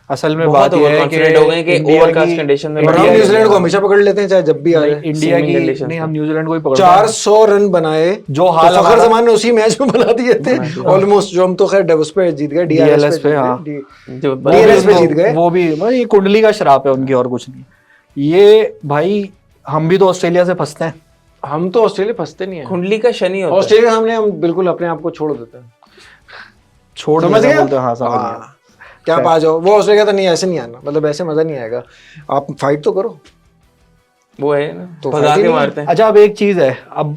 असल में बात ये है कि ओवरकास्ट कंडीशन में न्यूजीलैंड को हमेशा पकड़ लेते हैं चाहे जब भी आए। इंडिया की नहीं, हम न्यूजीलैंड को ही पकड़ 400 रन बनाए जो हाल फखर जमान ने उसी मैच में बना दिए थे ऑलमोस्ट, जो हम तो खैर उस पे जीत गए, डीएलएस पे जीत गए। वो भी ये कुंडली का शराब है उनकी और कुछ नहीं। ये भाई हम भी तो ऑस्ट्रेलिया से फंसते हैं। हम तो ऑस्ट्रेलिया फंसते नहीं है, कुंडली का शनि होता है ऑस्ट्रेलिया। हम बिल्कुल अपने आप को छोड़ देते हैं, छोड़ समझ गए। हाँ समझ गया। क्या आप आ जाओ, वो उसने कहता नहीं ऐसे नहीं आना, मतलब ऐसे मजा नहीं आएगा, आप फाइट तो करो। वो है ना तो भगा के मारते हैं। अच्छा अब एक चीज है, अब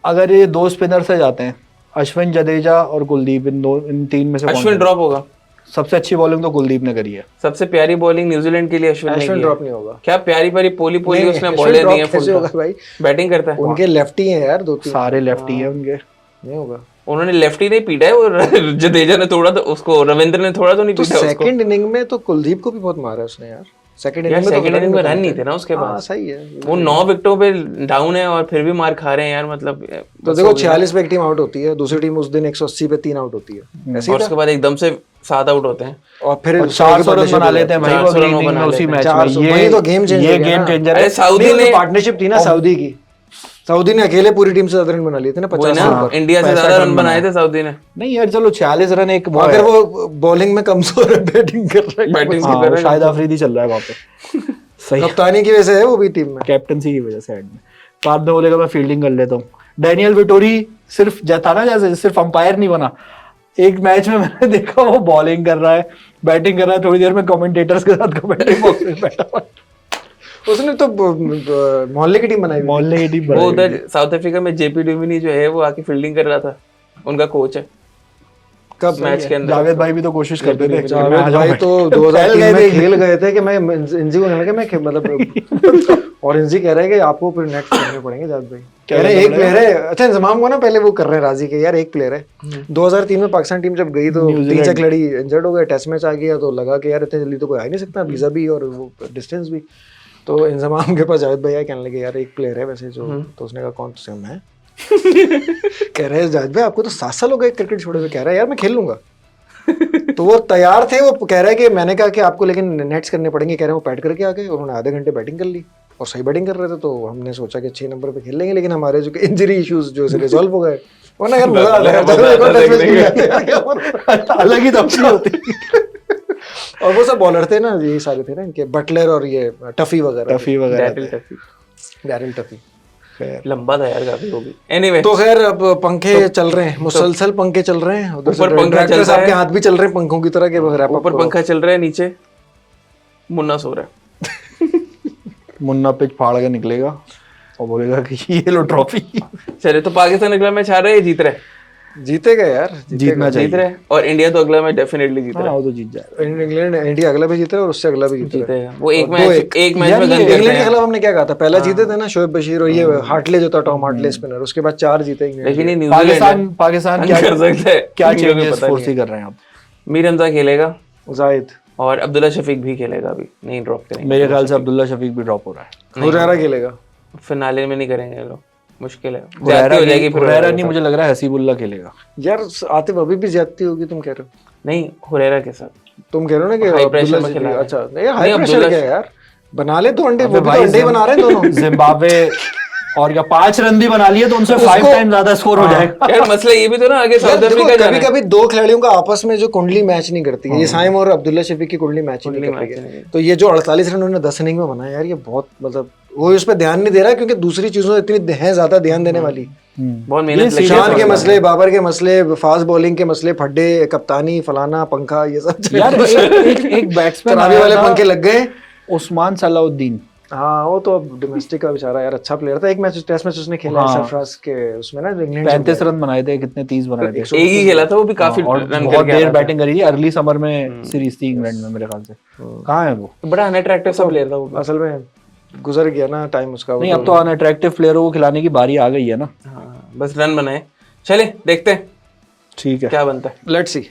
अगर ये 2 स्पिनर से जाते हैं, अश्विन, जडेजा और कुलदीप, इन 3 में से अश्विन ड्रॉप होगा। सबसे अच्छी बॉलिंग तो कुलदीप ने करी है। सबसे प्यारी बॉलिंग न्यूजीलैंड के लिए अश्विन ड्रॉप नहीं होगा। क्या प्यारी पोली उसने बॉलें दी हैं, कैसे होगा भाई? बैटिंग करता है। उनके लेफ्टी हैं यार, 2-3 सारे लेफ्टी हैं उनके। नहीं होगा। उन्होंने लेफ्टी नहीं पीटा है, वो जडेजा ने थोड़ा तो उसको, रविंद्र ने थोड़ा तो नहीं पीटा उसको। सेकंड इनिंग में तो कुलदीप को भी बहुत मारा है उसने यार, सेकंड यार इनिंग में सेकंड इनिंग में रन नहीं थे ना उसके हाँ पास, सही है। वो 9 विकेटों पे डाउन है और फिर भी मार खा रहे हैं यार, मतलब तो देखो 46 पे एक टीम आउट होती है, दूसरी टीम उस दिन 180 पे 3 आउट होती है, ऐसे ही और उसके बाद एकदम से 7 आउट होते हैं। और फिर 400 रन बना लेते हैं भाई वो 400 अगली रन इनिंग में बना उसी लेते मैच हैं। में। 400 वही तो गेम चेंज ये गेम चेंजर है। अरे सऊदी ने पार्टनरशिप थी ना सऊदी की, सऊदी ने अकेले पूरी टीम से ज्यादा रन बना लिए थे ना, 50 ना, रन पर। इंडिया से ज्यादा रन बनाए थे सऊदी ने। नहीं यार चलो 46 रन एक वो अगर है। वो बॉलिंग में कमजोर है, बैटिंग कर रहा है, बैटिंग हाँ, कर रहे हैं। शाहिद अफरीदी चल रहा है वहाँ पे। सही कप्तानी की वजह से है वो भी टीम में। कैप्टनसी की वजह से एंड में। बाद में बोलेगा मैं फील्डिंग कर लेता हूँ। डैनियल विटोरी सिर्फ था ना, जैसे सिर्फ अंपायर नहीं बना, एक मैच में मैंने देखा वो बॉलिंग कर रहा है, बैटिंग कर रहा है, थोड़ी देर में कमेंटेटर्स के साथ कमेंट्री बॉक्स में बैठा हुआ है। उसने तो मोहल्ले की टीम बनाई हुई थी। मोहल्ले की टीम वो बनाई उधर साउथ अफ्रीका में जेपी डुमिनी जो है वो आके फील्डिंग कर रहा था, उनका कोच है कब मैच के अंदर। जावेद भाई भी तो कोशिश करते थे। जावेद भाई तो 2003 में खेल गए थे कि मैं इंजी को कहने लगा मैं मतलब और इंजी कह रहे हैं कि आपको फिर नेक्स्ट करने पड़ेंगे जावेद भाई, कह रहे हैं एक प्लेयर है। अच्छा इंजमाम को ना पहले वो कर रहे हैं राजी के यार एक प्लेयर है। 2003 में पाकिस्तान टीम जब गई तो 3 खिलाड़ी इंजर्ड हो गए, टेस्ट मैच आ गया तो लगा कि यार इतने जल्दी तो कोई आ ही नहीं सकता, वीजा भी और वो डिस्टेंस भी। तो इंजमाम के पास जावेद भाई आए, कहने लगे यार एक प्लेयर है वैसे जो, तो उसने कहा कौन, तो मैं कह रहे हैं जावेद भाई आपको तो 7 साल हो गए क्रिकेट छोड़े हुए, कह रहा है यार मैं खेल लूंगा। तो वो तैयार थे, वो कह रहा है कि मैंने कहा कि आपको लेकिन नेट्स करने पड़ेंगे, कह रहे हैं वो पैड करके आ गए, उन्होंने आधे घंटे बैटिंग कर ली और सही बैटिंग कर रहे थे, तो हमने सोचा कि 6 नंबर पे खेल लेंगे, लेकिन हमारे जो इंजरी इश्यूज जो रिजॉल्व हो गए, वरना यार मजा आता है, अलग ही तफसील होती। और वो सब बॉलर थे ना, यही सारे थे ना इनके, बटलर और ये टफी वगैरह, डैरिल टफी। लंबा था यार काफी वो भी। एनीवे तो खैर अब पंखे चल रहे हैं, मुसलसल पंखे चल रहे हैं, उधर से ऊपर पंखा चल डायरेक्टर साहब रहा के है। हाथ भी चल रहे हैं पंखों की तरह के, रैप ऊपर पंखा चल रहा है, नीचे मुन्ना सो रहा है। मुन्ना पिच फाड़ के निकलेगा और बोलेगा कि ये लो ट्रॉफी। चले तो पाकिस्तान अगला मैच हार रहे हैं, जीत रहे, जीतेगा यार, जीतना जीत चाहिए। रहे, और इंडिया तो अगला मैच डेफिनेटली जीत रहा हाँ है, वो तो जीत जाएगा। इंग्लैंड, इंडिया अगला भी जीत रहा है और उससे अगला भी जीत रहा है। जीतेगा वो। एक और मैच यार में ये गन करते इंग्लैंड के हैं, खिलाफ हमने क्या कहा था, पहला जीते थे ना शोएब बशीर और ये हार्टले जो था, टॉम हार्टले स्पिनर, उसके बाद 4 जीते इंग्लैंड। लेकिन ये न्यूजीलैंड पाकिस्तान क्या कर सकता है, क्या इनको भी चेंजेस पता नहीं फोर्स कर रहे हैं आप? मीर हमजा खेलेगा जाहिद और अब्दुल्ला शफीक भी खेलेगा, अभी नहीं ड्रॉप करेंगे। मेरे ख्याल से अब्दुल्ला शफीक भी ड्रॉप हो रहा है। हुरैरा खेलेगा, फिनाले में नहीं करेंगे ये लोग, मुश्किल है, ज्यादती हो जाएगी फिर। हुरैरा नहीं, मुझे लग रहा है हसीबुल्ला खेलेगा। यार आतिफ अभी भी ज्यादती होगी तुम कह रहे हो, नहीं हुरैरा के साथ तुम कह रहे हो ना कि हाई प्रेशर अब्दुल्ला में खिला रहे हैं। अच्छा नहीं हाई प्रेशर क्या है यार, बना ले तो अंडे, वो भी तो भाई अंडे ही बना रहे हैं दोनों। जिम्बाब्वे और क्या 5 रन भी बना लिए तो उनसे 5 टाइम ज्यादा स्कोर हो जाएगा। यार मसला ये भी तो ना, आगे साउथ अफ्रीका जाना कभी है। कभी 2 खिलाड़ियों का आपस में जो कुंडली मैच नहीं करती है, ये साइम और अब्दुल्ला शफीक की कुंडली मैच ही नहीं करती है। तो ये जो 48 रन उन्होंने 10 इनिंग में बनाया यार, ये बहुत मतलब वो उस पर ध्यान नहीं दे रहा, क्योंकि दूसरी चीजों इतनी है ज्यादा ध्यान देने वाली। बहुत मेहनत लगी शान के मसले, बाबर के मसले, फास्ट बॉलिंग के मसले, फड्डे, कप्तानी, फलाना, पंखा, ये सब यार एक बैट्समैन वाले पंखे लग गए, उस्मान सलाउद्दीन। हाँ वो तो अब डोमेस्टिक का बेचारा यार अच्छा प्लेयर था, एक मैच टेस्ट मैच उसने खेला है सरफराज के उसमें ना, इंग्लैंड 35 रन बनाए थे, कितने 30 बनाए थे, एक ही खेला था वो भी, काफी और रन बहुत करके देर आया था। बैटिंग करी थी। अर्ली समर में सीरीज थी इंग्लैंड में मेरे ख्याल से। कहाँ है वो? बड़ा अनअट्रैक्टिव सा प्लेयर था वो। असल में गुजर गया ना टाइम उसका। नहीं अब तो अनअट्रैक्टिव प्लेयरों को खिलाने की बारी आ गई है ना। हाँ बस रन बनाए, चले देखते हैं ठीक है क्या बनता है। Let's see.